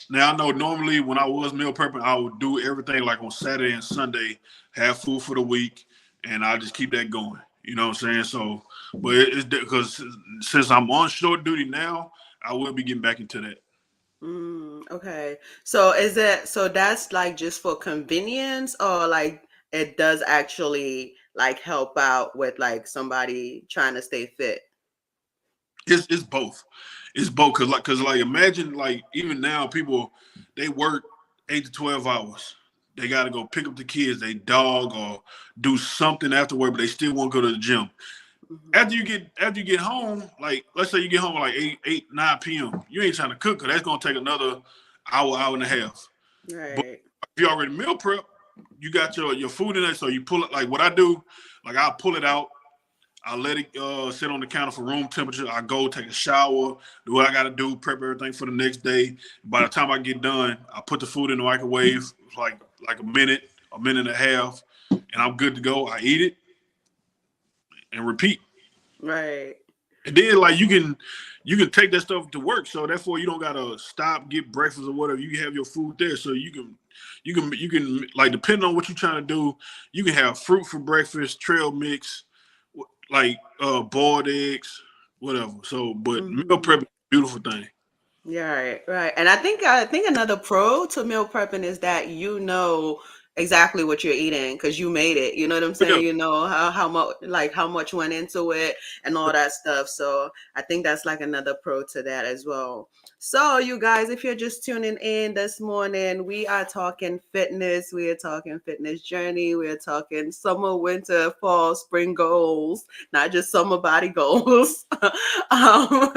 Speaker 4: now I know normally when I was meal prepping, I would do everything like on Saturday and Sunday, have food for the week, and I just keep that going. You know what I'm saying? So, but it's because since I'm on short duty now, I will be getting back into that.
Speaker 3: Okay. So is it so that's like just for convenience or like it does actually like help out with like somebody trying to stay fit?
Speaker 4: It's both. It's both because imagine like even now people they work 8 to 12 hours. They got to go pick up the kids, they dog or do something after work, but they still won't go to the gym.
Speaker 3: Hmm.
Speaker 4: After you get home, like let's say you get home at like 8, 9 p.m. You ain't trying to cook because that's gonna take another hour and a half. But
Speaker 3: Right.
Speaker 4: if you already meal prep, you got your food in there, so you pull it. Like what I do, like I'll pull it out. I let it sit on the counter for room temperature. I go take a shower, do what I got to do, prep everything for the next day. By the time I get done, I put the food in the microwave, like a minute and a half, and I'm good to go. I eat it and repeat.
Speaker 3: Right.
Speaker 4: And then like you can take that stuff to work, so therefore you don't gotta stop, get breakfast or whatever. You have your food there, so you can like depending on what you're trying to do, you can have fruit for breakfast, trail mix, like boiled eggs, whatever. So, but meal
Speaker 3: Hmm.
Speaker 4: prep is a beautiful thing.
Speaker 3: Yeah, right, right. And I think another pro to meal prepping is that you know exactly what you're eating because you made it. You know what I'm
Speaker 4: Yeah,
Speaker 3: saying? You know how much went into it and all that stuff. So I think that's like another pro to that as well. So you guys, if you're just tuning in this morning, we are talking fitness. We are talking fitness journey. We are talking summer, winter, fall, spring goals, not just summer body goals. um,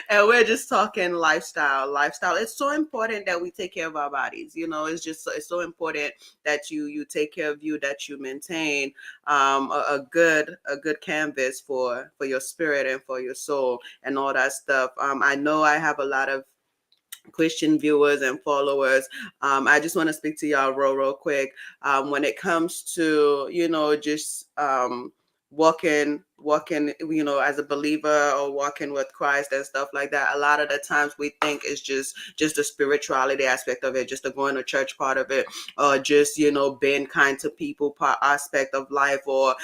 Speaker 3: and we're just talking lifestyle. It's so important that we take care of our bodies. It's just it's so important that you take care of you, that you maintain a good canvas for your spirit and for your soul and all that stuff. I know I have a lot of Christian viewers and followers. I just want to speak to y'all real quick. When it comes to, just walking, as a believer or walking with Christ and stuff like that. A lot of the times we think it's just the spirituality aspect of it, just the going to church part of it, or just, being kind to people part aspect of life, or,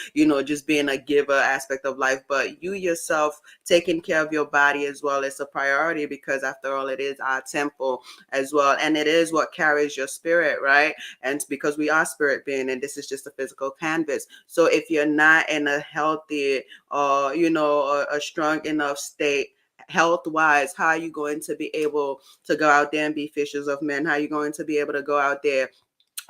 Speaker 3: just being a giver aspect of life. But you yourself taking care of your body as well is a priority, because after all, it is our temple as well, and it is what carries your spirit, right? And because we are spirit being, and this is just a physical canvas. So if you're not in a healthy or a strong enough state health wise, how are you going to be able to go out there and be fishers of men? How are you going to be able to go out there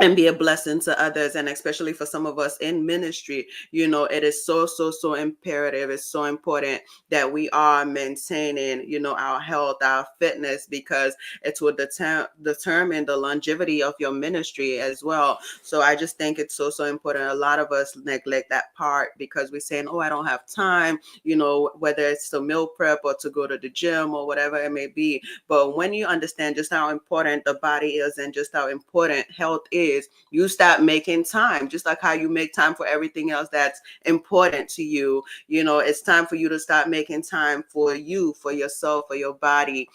Speaker 3: and be a blessing to others? And especially for some of us in ministry, it is so imperative. It's so important that we are maintaining, our health, our fitness, because it will determine the longevity of your ministry as well. So I just think it's so important. A lot of us neglect that part because we're saying, oh, I don't have time, whether it's to meal prep or to go to the gym or whatever it may be. But when you understand just how important the body is and just how important health is, you start making time, just like how you make time for everything else that's important to you. It's time for you to start making time for you, for yourself, for your body,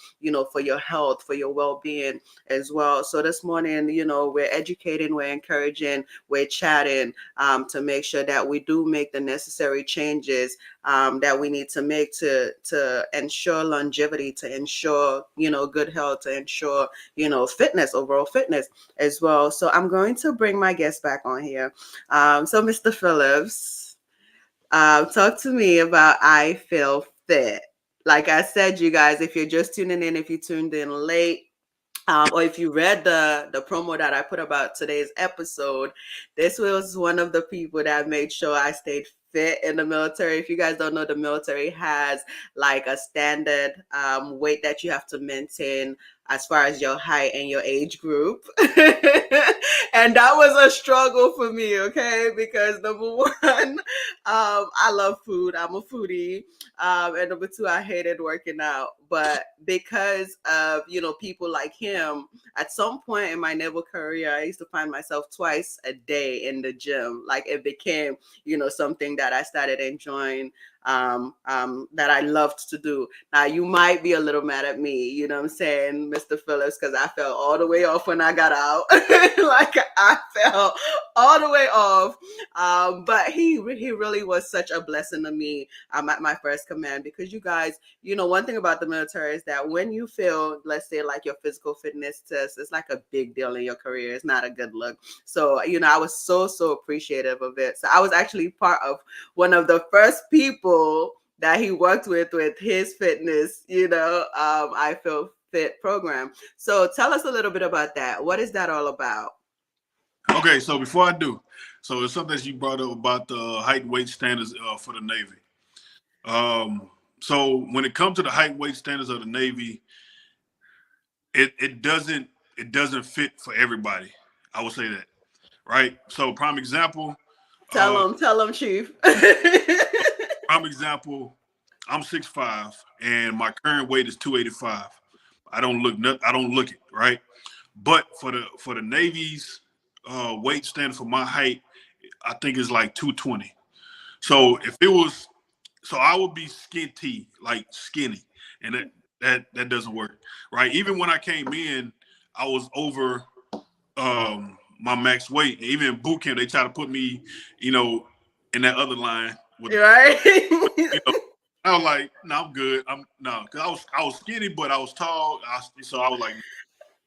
Speaker 3: for your health, for your well-being as well. So this morning, we're educating, we're encouraging, we're chatting, to make sure that we do make the necessary changes that we need to make to ensure longevity, to ensure good health, to ensure fitness, overall fitness as well. So I'm going to bring my guest back on here. So Mr. Phillips, talk to me about I Feel Fit. Like I said, you guys, if you're just tuning in, if you tuned in late, or if you read the promo that I put about today's episode, this was one of the people that made sure I stayed fit in the military. If you guys don't know, the military has like a standard weight that you have to maintain as far as your height and your age group. And that was a struggle for me, okay? Because number one, I love food. I'm a foodie. And number two, I hated working out. But because of, people like him, at some point in my naval career, I used to find myself twice a day in the gym. Like it became, something that I started enjoying that I loved to do. Now, you might be a little mad at me, you know what I'm saying, Mr. Phillips, because I fell all the way off when I got out. Like, I fell all the way off. But he really was such a blessing to me at my first command, because you guys, one thing about the military is that when you fail, let's say like your physical fitness test, it's like a big deal in your career. It's not a good look. So, I was so appreciative of it. So I was actually part of one of the first people that he worked with his fitness, I Feel Fit program. So tell us a little bit about that. What is that all about?
Speaker 4: Okay, so before I do, so it's something that you brought up about the height and weight standards for the Navy. So when it comes to the height and weight standards of the Navy, it doesn't fit for everybody. I would say that, right? So prime example,
Speaker 3: Tell them, Chief.
Speaker 4: prime example, I'm 6'5" and my current weight is 285. I don't look it, right? But for the Navy's weight standard for my height, I think it's like 220. So if it was, so I would be skinty, like skinny, and that doesn't work, right? Even when I came in, I was over my max weight. Even in boot camp, they try to put me, in that other line with,
Speaker 3: Right?
Speaker 4: I was like, no, I'm good. Because I was skinny, but I was tall. So I was like,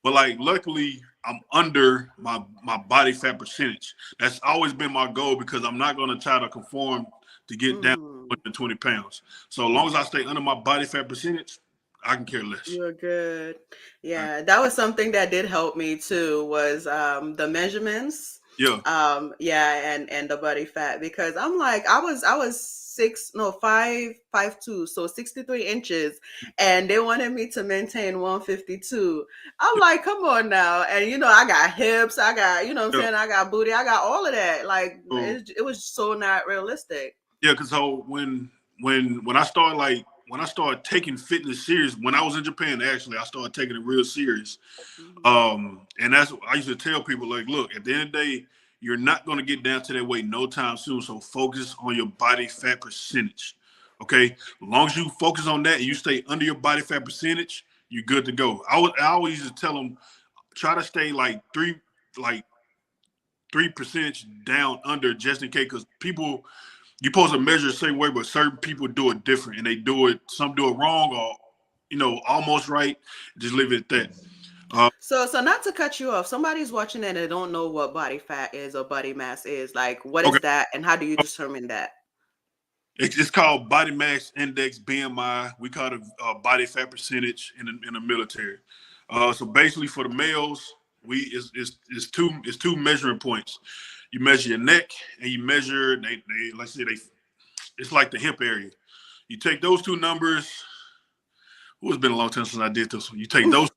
Speaker 4: but like, luckily, I'm under my body fat percentage. That's always been my goal, because I'm not going to try to conform to get down to 120 pounds. So as long as I stay under my body fat percentage, I can care less.
Speaker 3: You're good. Yeah, that was something that did help me too, was the measurements.
Speaker 4: Yeah.
Speaker 3: Yeah, and the body fat, because I'm like, I was 5'2", so 63 inches, and they wanted me to maintain 152. I'm like, come on now. And I got hips, I got, what I'm saying, I got booty, I got all of that. Like, it was so not realistic.
Speaker 4: Yeah, because so when I started when I started taking fitness serious, when I was in Japan, actually, I started taking it real serious. And that's what I used to tell people, like, look, at the end of the day, you're not going to get down to that weight no time soon. So focus on your body fat percentage. Okay. As long as you focus on that and you stay under your body fat percentage, you're good to go. I always used to tell them, try to stay like 3% down under, just in case, because people, you're supposed to measure the same way, but certain people do it different, and some do it wrong, or almost right. Just leave it at that.
Speaker 3: So not to cut you off, somebody's watching and they don't know what body fat is or body mass is. Like, what is
Speaker 4: Okay.
Speaker 3: that, and how do you determine that?
Speaker 4: It's called body mass index, BMI. We call it body fat percentage in the military. So basically, for the males, it's two measuring points. You measure your neck, and you measure let's say it's like the hip area. You take those two numbers. It's been a long time since I did this one. You take those.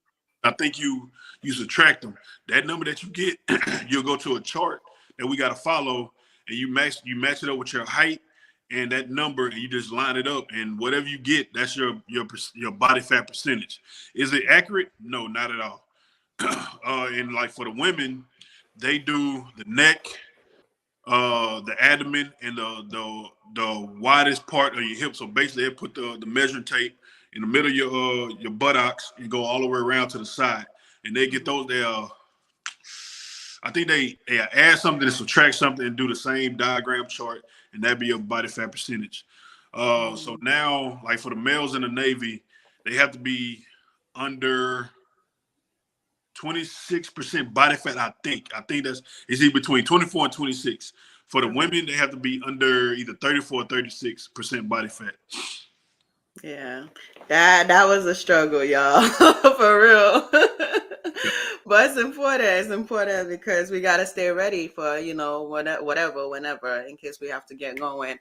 Speaker 4: I think you subtract them. That number that you get, you'll go to a chart that we got to follow, and you match it up with your height and that number, and you just line it up, and whatever you get, that's your body fat percentage. Is it accurate? No, not at all. And like for the women, they do the neck, the abdomen, and the widest part of your hip. So basically, they put the measuring tape in the middle of your buttocks and go all the way around to the side, and they get those. I think they add something and subtract something and do the same diagram chart, and that'd be your body fat percentage. So now, like for the males in the Navy, they have to be under 26% body fat. I think it's either between 24 and 26. For the women, they have to be under either 34 or 36% body fat.
Speaker 3: Yeah, that was a struggle, y'all, for real. But it's important. It's important because we got to stay ready for whatever, whenever, in case we have to get going.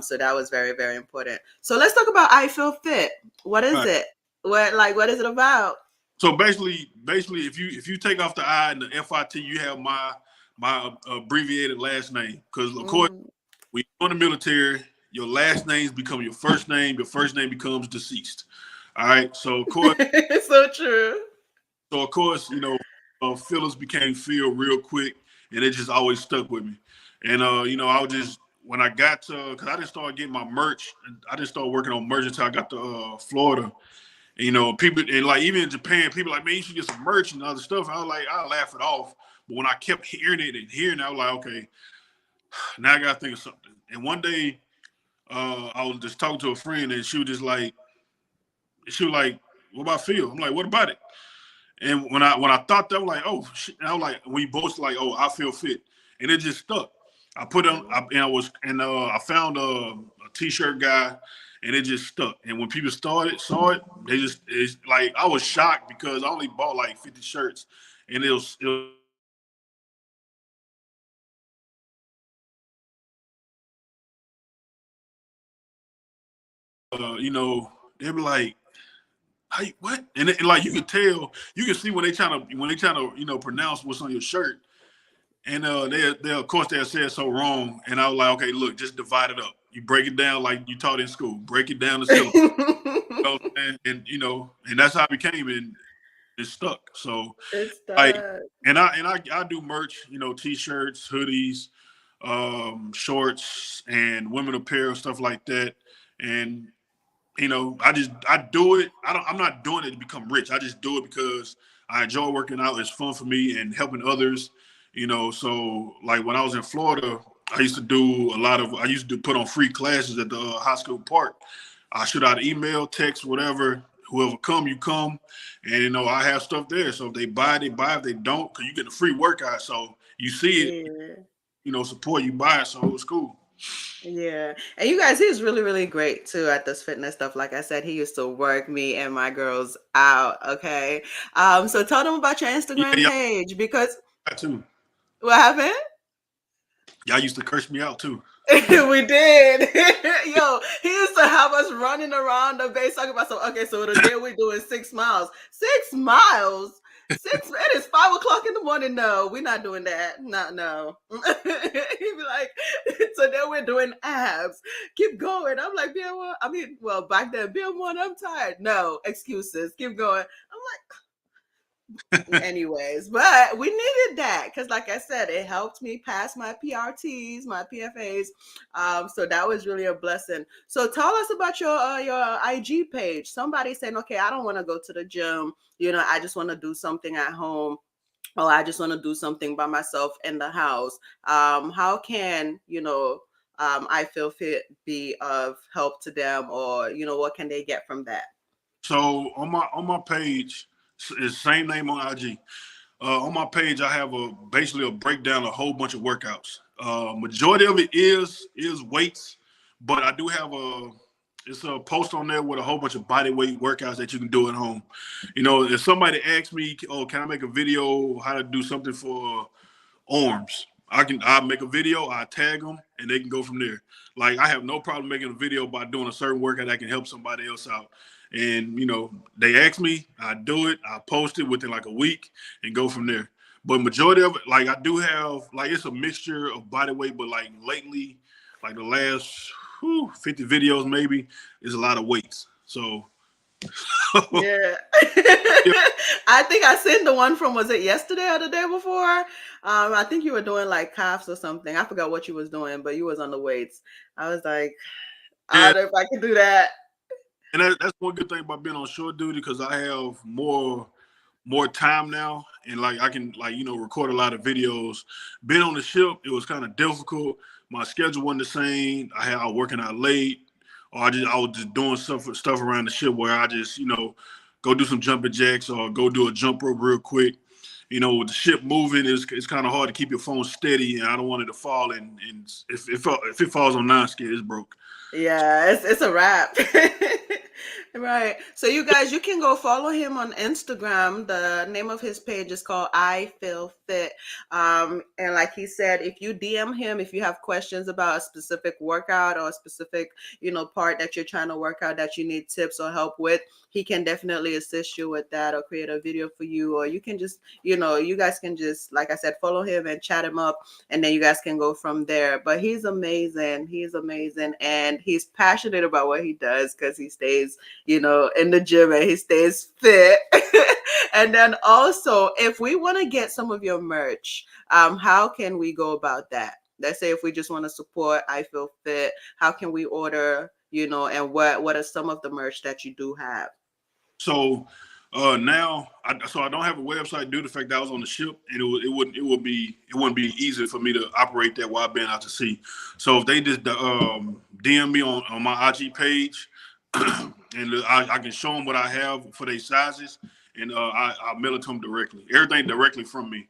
Speaker 3: So that was very, very important. So let's talk about I Feel Fit. What is it? What is it about?
Speaker 4: So basically, if you take off the I and the FIT, you have my abbreviated last name. Because of course, when you're in the military, your last names become your first name. Your first name becomes deceased. All right. So of course,
Speaker 3: it's so true.
Speaker 4: So of course, Phillips became Phil real quick, and it just always stuck with me. And I was just when I got to, because I didn't start getting my merch, I didn't start working on merch until I got to Florida. And, you know, people, and like even in Japan, people like, man, you should get some merch and other stuff. I was like, I laugh it off. But when I kept hearing it and hearing it, I was like, okay, now I got to think of something. And one day, I was just talking to a friend, and she was like, what about Phil? I'm like, what about it? And when I thought that, I'm like, oh, shit. And I was like, we both like, oh, I feel fit, and it just stuck. I put on, I found a t-shirt guy, and it just stuck. And when people saw it, it's like I was shocked because I only bought like 50 shirts, and it was you know, they were like, hey, what? And like you could tell, you can see when they trying to you know pronounce what's on your shirt. And they of course they said so wrong. And I was like, okay, look, just divide it up. You break it down like you taught in school. Break it down to syllable. You know what I'm saying? And you know, and that's how it became, and it stuck. So
Speaker 3: It's
Speaker 4: like,
Speaker 3: the
Speaker 4: and I do merch, you know, t-shirts, hoodies, shorts, and women apparel, stuff like that. And you know, I do it. I'm not doing it to become rich. I just do it because I enjoy working out. It's fun for me and helping others. You know, so like when I was in Florida, I used to put on free classes at the high school park. I shoot out an email, text, whatever. Whoever come, you come, and you know I have stuff there. So if they buy, they buy. If they don't, because you get a free workout, so you see it,
Speaker 3: yeah.
Speaker 4: you know, support you buy it. So it was cool.
Speaker 3: Yeah. And you guys, he's really, really great too at this fitness stuff. Like I said, he used to work me and my girls out. Okay. So tell them about your
Speaker 4: Yeah,
Speaker 3: Instagram
Speaker 4: y'all
Speaker 3: page because
Speaker 4: too.
Speaker 3: what happened?
Speaker 4: Y'all used to curse me out too.
Speaker 3: We did. Yo, he used to have us running around the base talking about so today we're doing 6 miles. 6 miles? It is 5 o'clock in the morning. No, we're not doing that. No. He'd be like, so then we're doing abs. Keep going. I'm like, well, back then, BM1, I'm tired. No, excuses. Keep going. I'm like, anyways, but we needed that because like I said, it helped me pass my PRTs, my PFAs. So that was really a blessing. So tell us about your IG page. Somebody saying, okay, I don't want to go to the gym, I just want to do something at home, or I just want to do something by myself in the house. How can I feel fit be of help to them, or what can they get from that?
Speaker 4: So on my page, it's same name on IG. On my page, I have basically a breakdown of a whole bunch of workouts. Majority of it is weights, but I do have it's a post on there with a whole bunch of body weight workouts that you can do at home. You know, if somebody asks me, oh, can I make a video how to do something for arms? I'll make a video, I tag them, and they can go from there. Like I have no problem making a video by doing a certain workout that can help somebody else out. And you know, they ask me, I do it, I post it within like a week and go from there. But majority of it, like I do have, like it's a mixture of body weight, but like lately, like the last 50 videos maybe, is a lot of weights. So
Speaker 3: Yeah.
Speaker 4: yeah,
Speaker 3: I think I seen the one from, was it yesterday or the day before? I think you were doing like calves or something. I forgot what you was doing, but you was on the weights. I was like, I
Speaker 4: yeah.
Speaker 3: don't know if I can do that.
Speaker 4: And that's one good thing about being on short duty because I have more time now, and like I can like record a lot of videos. Being on the ship, it was kind of difficult. My schedule wasn't the same. I was working out late, or I was just doing stuff around the ship where I just go do some jumping jacks or go do a jump rope real quick. You know, with the ship moving, it's kind of hard to keep your phone steady, and I don't want it to fall. And if it falls on non-skid, it's broke.
Speaker 3: Yeah, it's a wrap. Right. So you guys, you can go follow him on Instagram. The name of his page is called I Feel Fit. And like he said, if you DM him, if you have questions about a specific workout or a specific, part that you're trying to work out that you need tips or help with, he can definitely assist you with that or create a video for you. Or you can just, you guys can just, like I said, follow him and chat him up, and then you guys can go from there. But he's amazing. He's amazing. And he's passionate about what he does because he stays, in the gym, and he stays fit. And then also, if we want to get some of your merch, how can we go about that? let's say if we just want to support I Feel Fit, how can we order, and what are some of the merch that you do have?
Speaker 4: So now, so I don't have a website due to the fact that I was on the ship, and it wouldn't be easy for me to operate that while being out to sea. So if they just DM me on my IG page, and I can show them what I have for their sizes, and I'll mail it to them directly. Everything directly from me.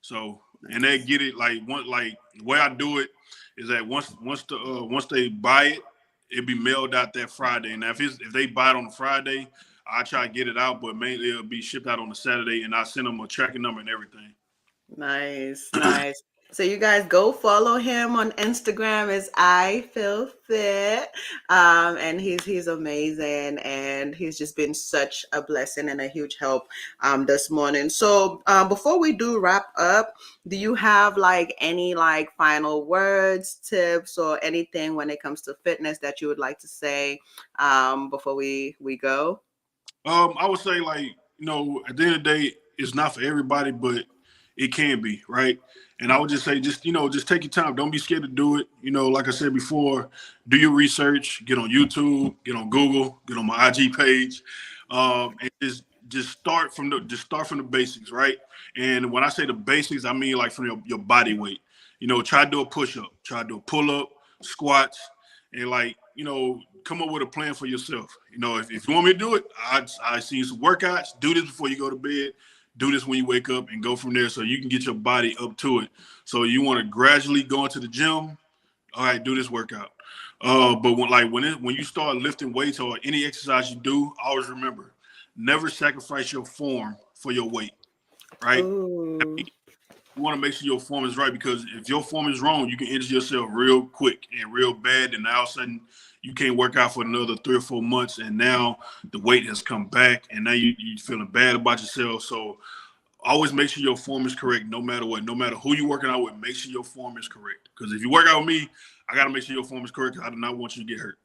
Speaker 4: So and they get it like the way I do it is that once they buy it, it'll be mailed out that Friday. Now if they buy it on Friday, I try to get it out, but mainly it'll be shipped out on a Saturday, and I send them a tracking number and everything.
Speaker 3: Nice, nice. So you guys go follow him on Instagram as I Feel Fit. And he's amazing, and he's just been such a blessing and a huge help this morning. So before we do wrap up, do you have like any like final words, tips, or anything when it comes to fitness that you would like to say before we go?
Speaker 4: I would say at the end of the day, it's not for everybody, but it can be, right? And I would just say, just take your time. Don't be scared to do it. Like I said before, do your research. Get on YouTube. Get on Google. Get on my IG page, and just start from the basics, right? And when I say the basics, I mean like from your body weight. Try to do a push up. Try to do a pull up, squats, and come up with a plan for yourself. If you want me to do it, I see some workouts. Do this before you go to bed. Do this when you wake up, and go from there so you can get your body up to it. So you want to gradually go into the gym. All right, do this workout. But when you start lifting weights or any exercise you do, always remember, never sacrifice your form for your weight, right?
Speaker 3: Ooh.
Speaker 4: You want to make sure your form is right, because if your form is wrong, you can injure yourself real quick and real bad, and now all of a sudden you can't work out for another 3 or 4 months, and now the weight has come back, and now you're feeling bad about yourself. So always make sure your form is correct, no matter what. No matter who you're working out with, make sure your form is correct. Because if you work out with me, I got to make sure your form is correct, because I do not want you to get hurt.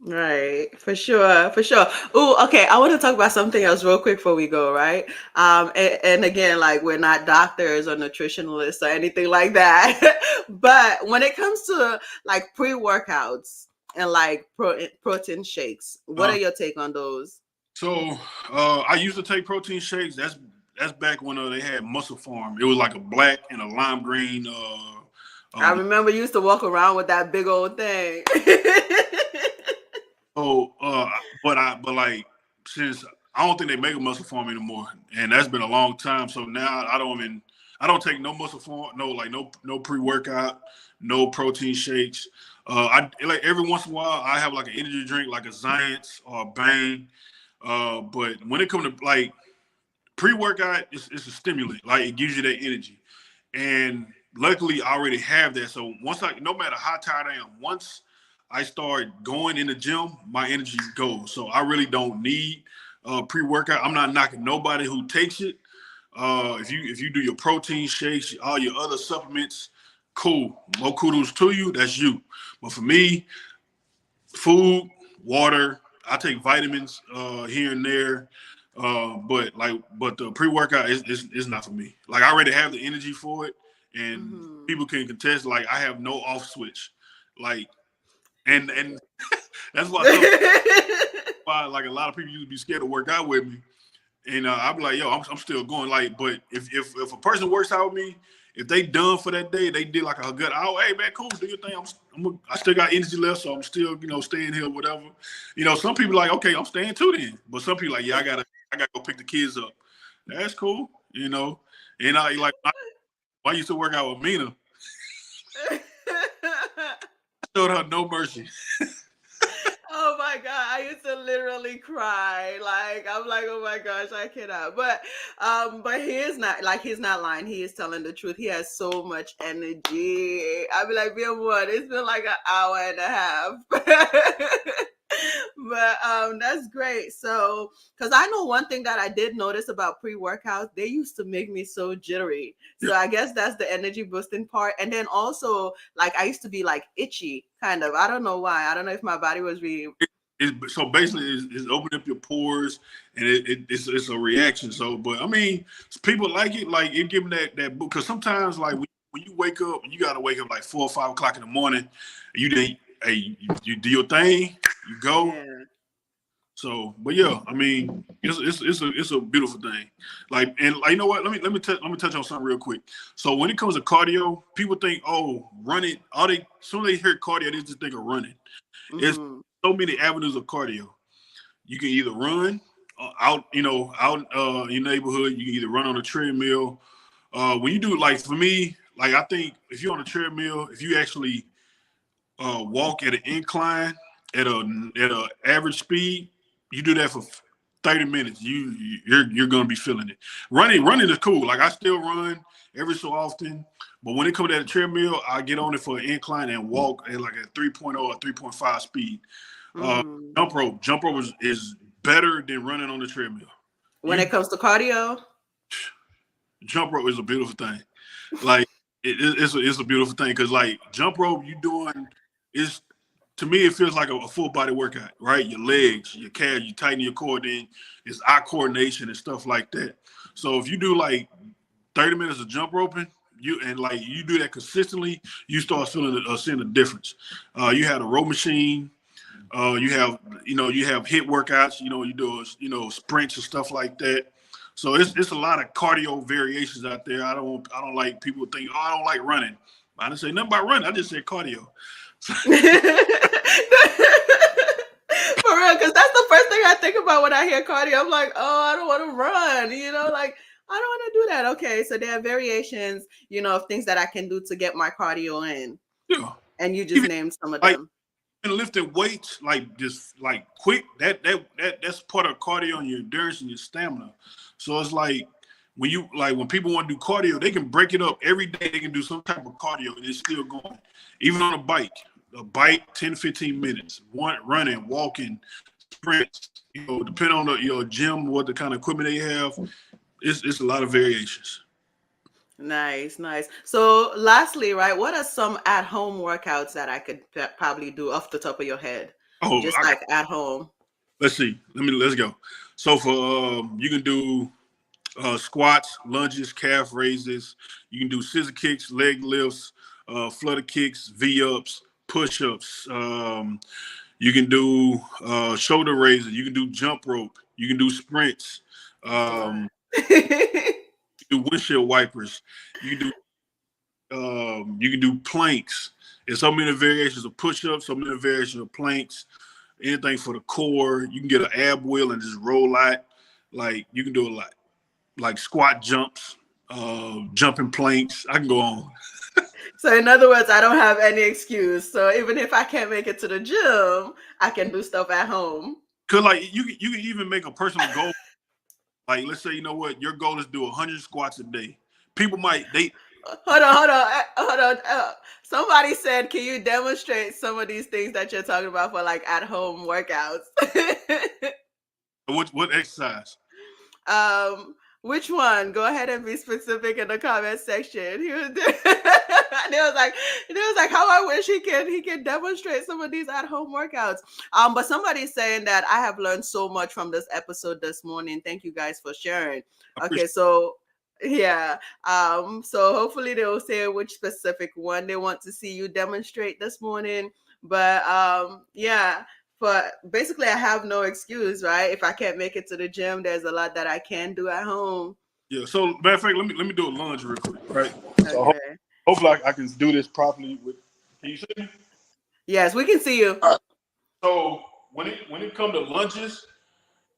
Speaker 3: Right, for sure, for sure. Ooh, okay. I want to talk about something else real quick before we go, right? And again, like we're not doctors or nutritionalists or anything like that. But when it comes to like pre-workouts and like protein shakes, what are your take on those?
Speaker 4: So I used to take protein shakes. That's back when they had Muscle Farm. It was like a black and a lime green.
Speaker 3: I remember you used to walk around with that big old thing.
Speaker 4: Oh, but like, since I don't think they make a Muscle Farm anymore, and that's been a long time. So now I don't take no Muscle Farm, no pre-workout, no protein shakes. I like every once in a while I have like an energy drink, like a Giants or a Bang. But when it comes to like pre-workout, it's a stimulant. Like it gives you that energy, and luckily I already have that. So no matter how tired I am, once I start going in the gym, my energy goes. So I really don't need pre-workout. I'm not knocking nobody who takes it. If you do your protein shakes, all your other supplements, cool. More kudos to you. That's you. But for me, food, water. I take vitamins here and there. But the pre-workout is not for me. Like I already have the energy for it, and people can contest. Like I have no off switch. Like and that's why like a lot of people used to be scared to work out with me. And I'd be like, yo, I'm still going. Like, but if a person works out with me, if they done for that day, they did like a good hour. Hey man, cool, do your thing. I still got energy left, so I'm still staying here, whatever. Some people like, okay, I'm staying too then. But some people like, yeah, I gotta go pick the kids up. That's cool, And I used to work out with Mina. I showed her no mercy.
Speaker 3: Oh my God, I used to literally cry. Like I'm like, oh my gosh, I cannot. But he's not lying. He is telling the truth. He has so much energy. I'd be like, what? It's been like an hour and a half. But that's great. So, because I know one thing that I did notice about pre-workouts, they used to make me so jittery. So I guess that's the energy boosting part. And then also, like I used to be like itchy, kind of. I don't know why. I don't know if my body was really.
Speaker 4: So basically, it's opening up your pores, and it's a reaction. So, but I mean, people like it, like it give them that because sometimes like when you wake up, you got to wake up like 4 or 5 o'clock in the morning. You did, hey, you do your thing, you go.
Speaker 3: Yeah.
Speaker 4: So, but yeah, I mean, it's a beautiful thing. Like, and like, you know what? Let me touch on something real quick. So when it comes to cardio, people think, oh, running. Soon they hear cardio, they just think of running. There's so many avenues of cardio. You can either run out your neighborhood. You can either run on a treadmill. When you do, like, for me, like, I think if you're on a treadmill, if you actually walk at an incline at a average speed, you do that for 30 minutes. You're gonna be feeling it. Running is cool. Like, I still run every so often, but when it comes to that treadmill, I get on it for an incline and walk at like a 3.0 or 3.5 speed. Jump rope is better than running on the treadmill.
Speaker 3: When it comes to cardio,
Speaker 4: jump rope is a beautiful thing. Like, it's a beautiful thing because, like, jump rope, you doing is, to me, it feels like a full body workout, right? Your legs, your calves, you tighten your core, then it's eye coordination and stuff like that. So if you do like 30 minutes of jump roping, you do that consistently, you start seeing a difference. You have a row machine. You have HIIT workouts. You do sprints and stuff like that. So it's a lot of cardio variations out there. I don't like people think, oh, I don't like running. I didn't say nothing about running. I just said cardio.
Speaker 3: For real, because that's the first thing I think about when I hear cardio. I'm like, oh, I don't want to run. Like, I don't want to do that. Okay, so there are variations, of things that I can do to get my cardio in.
Speaker 4: Yeah.
Speaker 3: And you just named some of them.
Speaker 4: And lifting weights, like, just like quick, that's part of cardio and your endurance and your stamina. So it's like when people want to do cardio, they can break it up every day. They can do some type of cardio and it's still going. Even on a bike, 10, 15 minutes, running, walking, sprints, depending on your gym, what the kind of equipment they have, it's a lot of variations.
Speaker 3: Nice. So lastly, right, what are some at-home workouts that I could probably do off the top of your head?
Speaker 4: Oh,
Speaker 3: just like at home.
Speaker 4: Let's see. Let's go. So for you can do squats, lunges, calf raises. You can do scissor kicks, leg lifts, flutter kicks, V-ups, push-ups. You can do shoulder raises. You can do jump rope. You can do sprints. You do windshield wipers. You can do planks. There's so many variations of push-ups, so many variations of planks, anything for the core. You can get an ab wheel and just roll out. Like, you can do a lot. Like squat jumps, jumping planks. I can go on.
Speaker 3: So in other words, I don't have any excuse. So even if I can't make it to the gym, I can do stuff at home.
Speaker 4: Cause like you can even make a personal goal. Like, let's say, you know what, your goal is to do 100 squats a day. People
Speaker 3: Hold on. Somebody said, can you demonstrate some of these things that you're talking about for like at home workouts?
Speaker 4: What exercise?
Speaker 3: Which one? Go ahead and be specific in the comment section. He was like, how I wish he can demonstrate some of these at home workouts. But somebody's saying that I have learned so much from this episode this morning. Thank you guys for sharing. Okay, so yeah. So hopefully they will say which specific one they want to see you demonstrate this morning. But yeah. But basically, I have no excuse, right? If I can't make it to the gym, there's a lot that I can do at home.
Speaker 4: Yeah. So, matter of fact, let me do a lunge real quick, right? Okay. So hopefully I can do this properly. Can you see me?
Speaker 3: Yes, we can see you.
Speaker 4: So when it comes to lunges,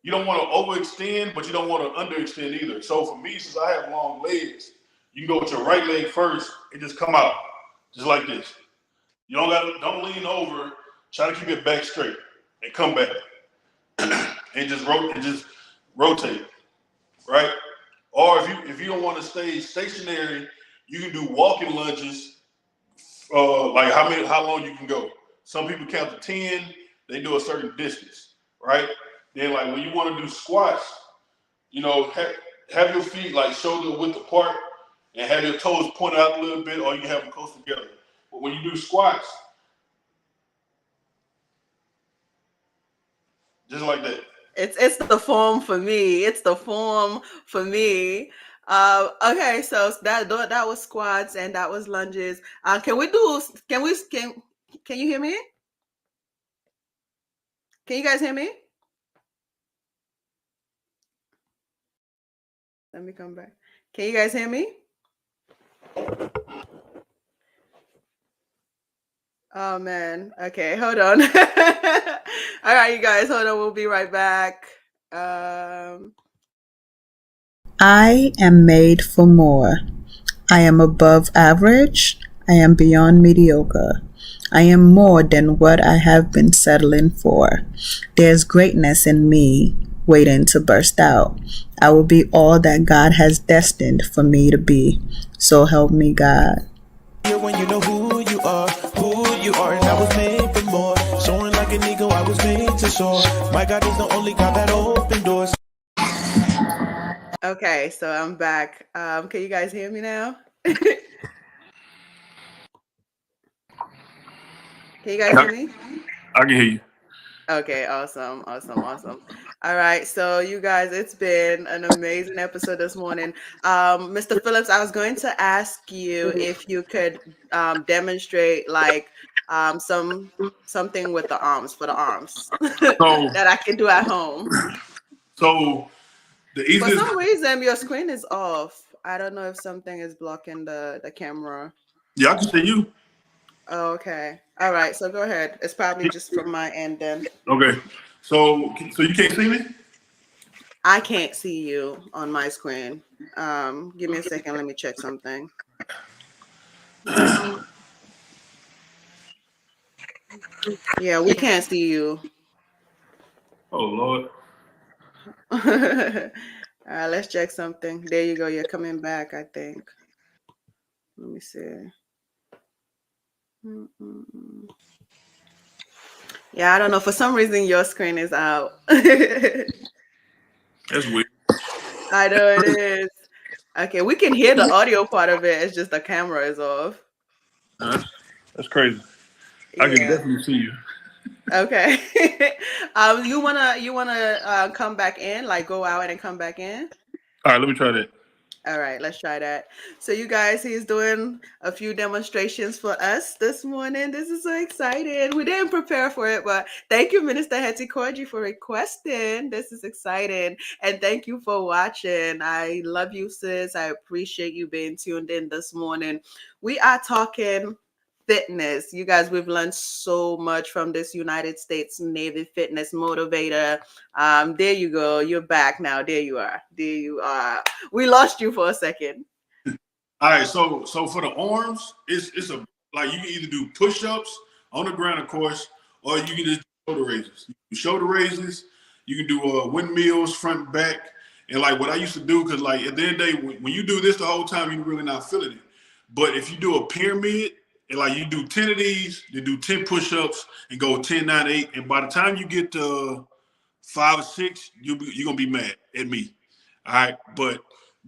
Speaker 4: you don't want to overextend, but you don't want to underextend either. So for me, since I have long legs, you can go with your right leg first and just come out, just like this. You don't lean over. Try to keep your back straight. And come back and just rotate, right? Or if you don't want to stay stationary, you can do walking lunges. Like how long you can go. Some people count to 10. They do a certain distance, right? Then like when you want to do squats, have your feet like shoulder width apart and have your toes pointed out a little bit, or you can have them close together. But when you do squats, just like that.
Speaker 3: It's the form for me. It's the form for me. Okay, so that was squats and that was lunges. Can we do? Can you hear me? Can you guys hear me? Let me come back. Can you guys hear me? Oh man. Okay, hold on. All right, you guys, hold on. We'll be right back. Um,
Speaker 5: I am made for more. I am above average. I am beyond mediocre. I am more than what I have been settling for. There's greatness in me waiting to burst out. I will be all that God has destined for me to be. So help me God.
Speaker 1: Yeah, when you know who you are, and I was made for more. Soaring like an eagle, I was made to soar. My God is the only God that opened doors.
Speaker 3: okay, so I'm back. Can you guys hear me now? Can you guys hear
Speaker 4: I,
Speaker 3: me?
Speaker 4: I can hear you.
Speaker 3: Okay, awesome, awesome, awesome. All right, so you guys, it's been an amazing episode this morning. Mr. Phillips, I was going to ask you if you could demonstrate like something with the arms for the arms
Speaker 4: So
Speaker 3: that I can do at home.
Speaker 4: so the
Speaker 3: For
Speaker 4: easiest.
Speaker 3: some reason, your screen is off. I don't know if something is blocking the camera.
Speaker 4: Yeah, I can see you.
Speaker 3: Oh, okay. All right, so go ahead. It's probably just from my end then.
Speaker 4: Okay. So you can't see me?
Speaker 3: I can't see you on my screen. Give me a second. Let me check something. Yeah, we can't see you.
Speaker 4: Oh Lord.
Speaker 3: All right, let's check something. There you go. You're coming back, I think. Let me see. Mm-mm-mm. Yeah, I don't know. For some reason, your screen is out. I
Speaker 4: That's weird.
Speaker 3: know it is. Okay, we can hear the audio part of it. It's just the camera is off.
Speaker 4: That's, that's crazy. I can
Speaker 3: Yeah.
Speaker 4: definitely see you.
Speaker 3: Okay. You wanna come back in, like go out and come back in?
Speaker 4: All right, let me try that.
Speaker 3: All right, let's try that. So you guys, he's doing a few demonstrations for us this morning. This is so exciting. We didn't prepare for it, but thank you, Minister Hetty Corgi, for requesting. This is exciting. And thank you for watching. I love you, sis. I appreciate you being tuned in this morning. We are talking fitness. You guys, we've learned so much from this United States Navy fitness motivator. There you go. You're back now. There you are. There you are. We lost you for a second.
Speaker 4: All right, so for the arms, it's a like you can either do push-ups on the ground, of course, or you can just do shoulder raises. You can do shoulder raises, you can do windmills, front and back, and like what I used to do, because like at the end of the day, when you do this the whole time, you're really not feeling it. But if you do a pyramid, and like you do 10 of these, you do 10 push-ups and go 10, 9, 8, and by the time you get to 5 or 6, you're gonna be mad at me. All right, but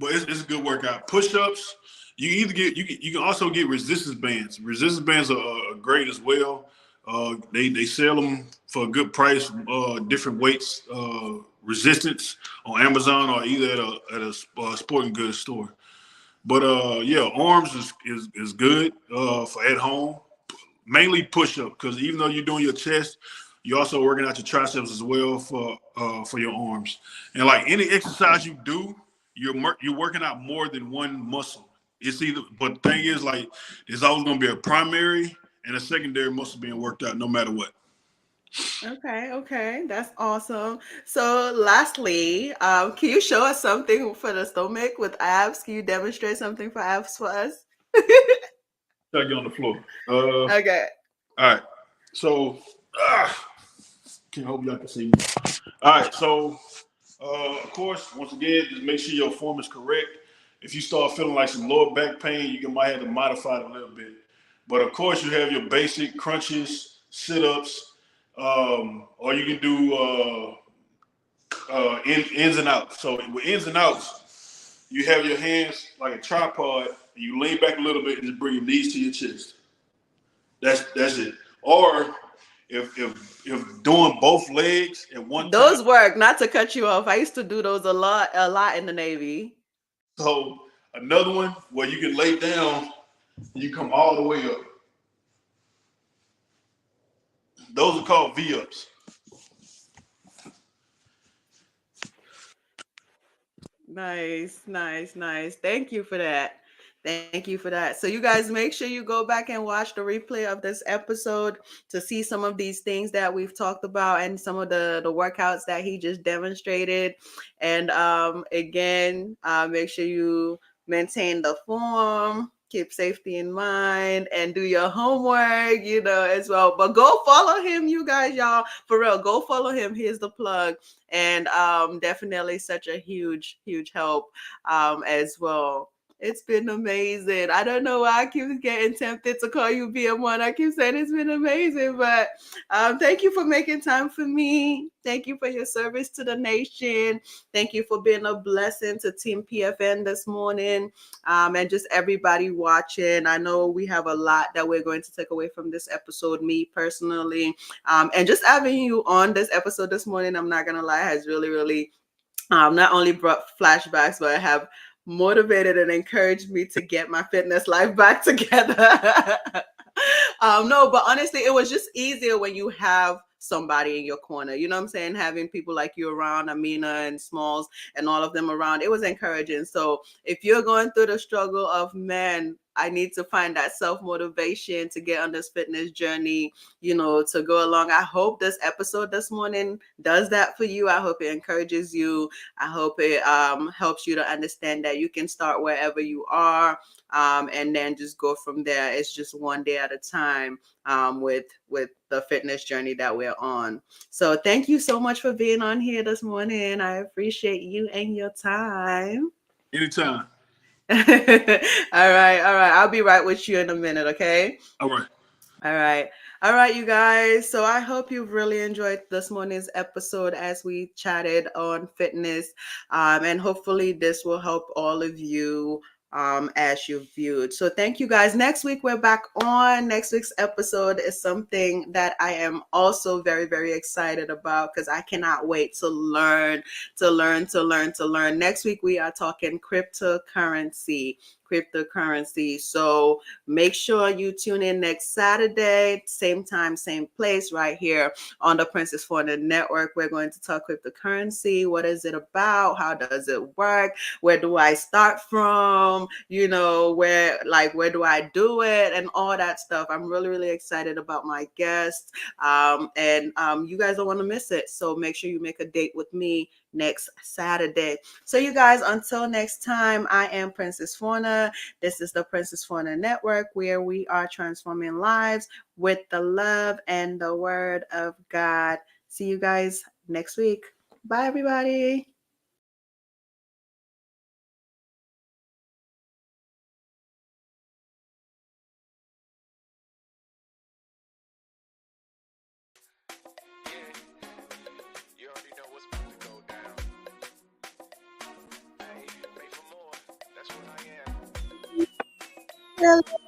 Speaker 4: it's a good workout. Push-ups. You either get you can also get resistance bands. Resistance bands are great as well. They sell them for a good price. Different weights, resistance on Amazon or either at a sporting goods store. But yeah, arms is good for at home. Mainly push up because even though you're doing your chest, you're also working out your triceps as well for your arms. And like any exercise you do, you're working out more than one muscle. It's either, but the thing is, like, there's always going to be a primary and a secondary muscle being worked out, no matter what.
Speaker 3: Okay, okay, that's awesome. So, lastly, can you show us something for the stomach with abs? Can you demonstrate something for abs for us?
Speaker 4: Try to get on the floor.
Speaker 3: Okay.
Speaker 4: All right. So, can hope y'all can see me. All right. So, of course, once again, just make sure your form is correct. If you start feeling like some lower back pain, might have to modify it a little bit. But of course, you have your basic crunches, sit-ups, or you can do ins and outs. So with ins and outs, you have your hands like a tripod, and you lean back a little bit and just bring your knees to your chest. That's it. Or if doing both legs at one time.
Speaker 3: Those work, not to cut you off. I used to do those a lot in the Navy.
Speaker 4: So another one where you can lay down, you come all the way up. Those are called V-ups.
Speaker 3: Nice, nice, nice. Thank you for that. Thank you for that. So, you guys, make sure you go back and watch the replay of this episode to see some of these things that we've talked about and some of the workouts that he just demonstrated. And again, make sure you maintain the form, keep safety in mind, and do your homework, as well. But go follow him, you guys, y'all. For real, go follow him. Here's the plug. And definitely such a huge, huge help as well. It's been amazing. I don't know why I keep getting tempted to call you BM1. I keep saying it's been amazing, but thank you for making time for me. Thank you for your service to the nation. Thank you for being a blessing to Team PFN this morning, and just everybody watching. I know we have a lot that we're going to take away from this episode, me personally. And just having you on this episode this morning, I'm not going to lie, has really, really not only brought flashbacks, but have motivated and encouraged me to get my fitness life back together. No, but honestly, it was just easier when you have somebody in your corner. You know what I'm saying? Having people like you around, Amina and Smalls and all of them around, it was encouraging. So if you're going through the struggle of, man, I need to find that self-motivation to get on this fitness journey, to go along. I hope this episode this morning does that for you. I hope it encourages you. I hope it helps you to understand that you can start wherever you are, and then just go from there. It's just one day at a time with the fitness journey that we're on. So thank you so much for being on here this morning. I appreciate you and your time.
Speaker 4: Anytime.
Speaker 3: All right. I'll be right with you in a minute, okay?
Speaker 4: All right.
Speaker 3: All right, you guys. So I hope you've really enjoyed this morning's episode as we chatted on fitness. And hopefully this will help all of you as you've viewed. So thank you guys. Next week we're back on. Next week's episode is something that I am also very, very excited about because I cannot wait to learn. Next week we are talking cryptocurrency. So make sure you tune in next Saturday, same time, same place, right here on the Princess Fornah Network. We're going to talk cryptocurrency. What is it about? How does it work? Where do I start from? Where do I do it? And all that stuff. I'm really, really excited about my guests. And you guys don't want to miss it. So make sure you make a date with me next Saturday. So you guys, until next time, I am Princess Fornah. This is the Princess Fornah Network, where we are transforming lives with the love and the word of God. See you guys next week. Bye, everybody.
Speaker 2: You already know what's about to go down. Hey, pay for more. That's what I am.
Speaker 5: Hello.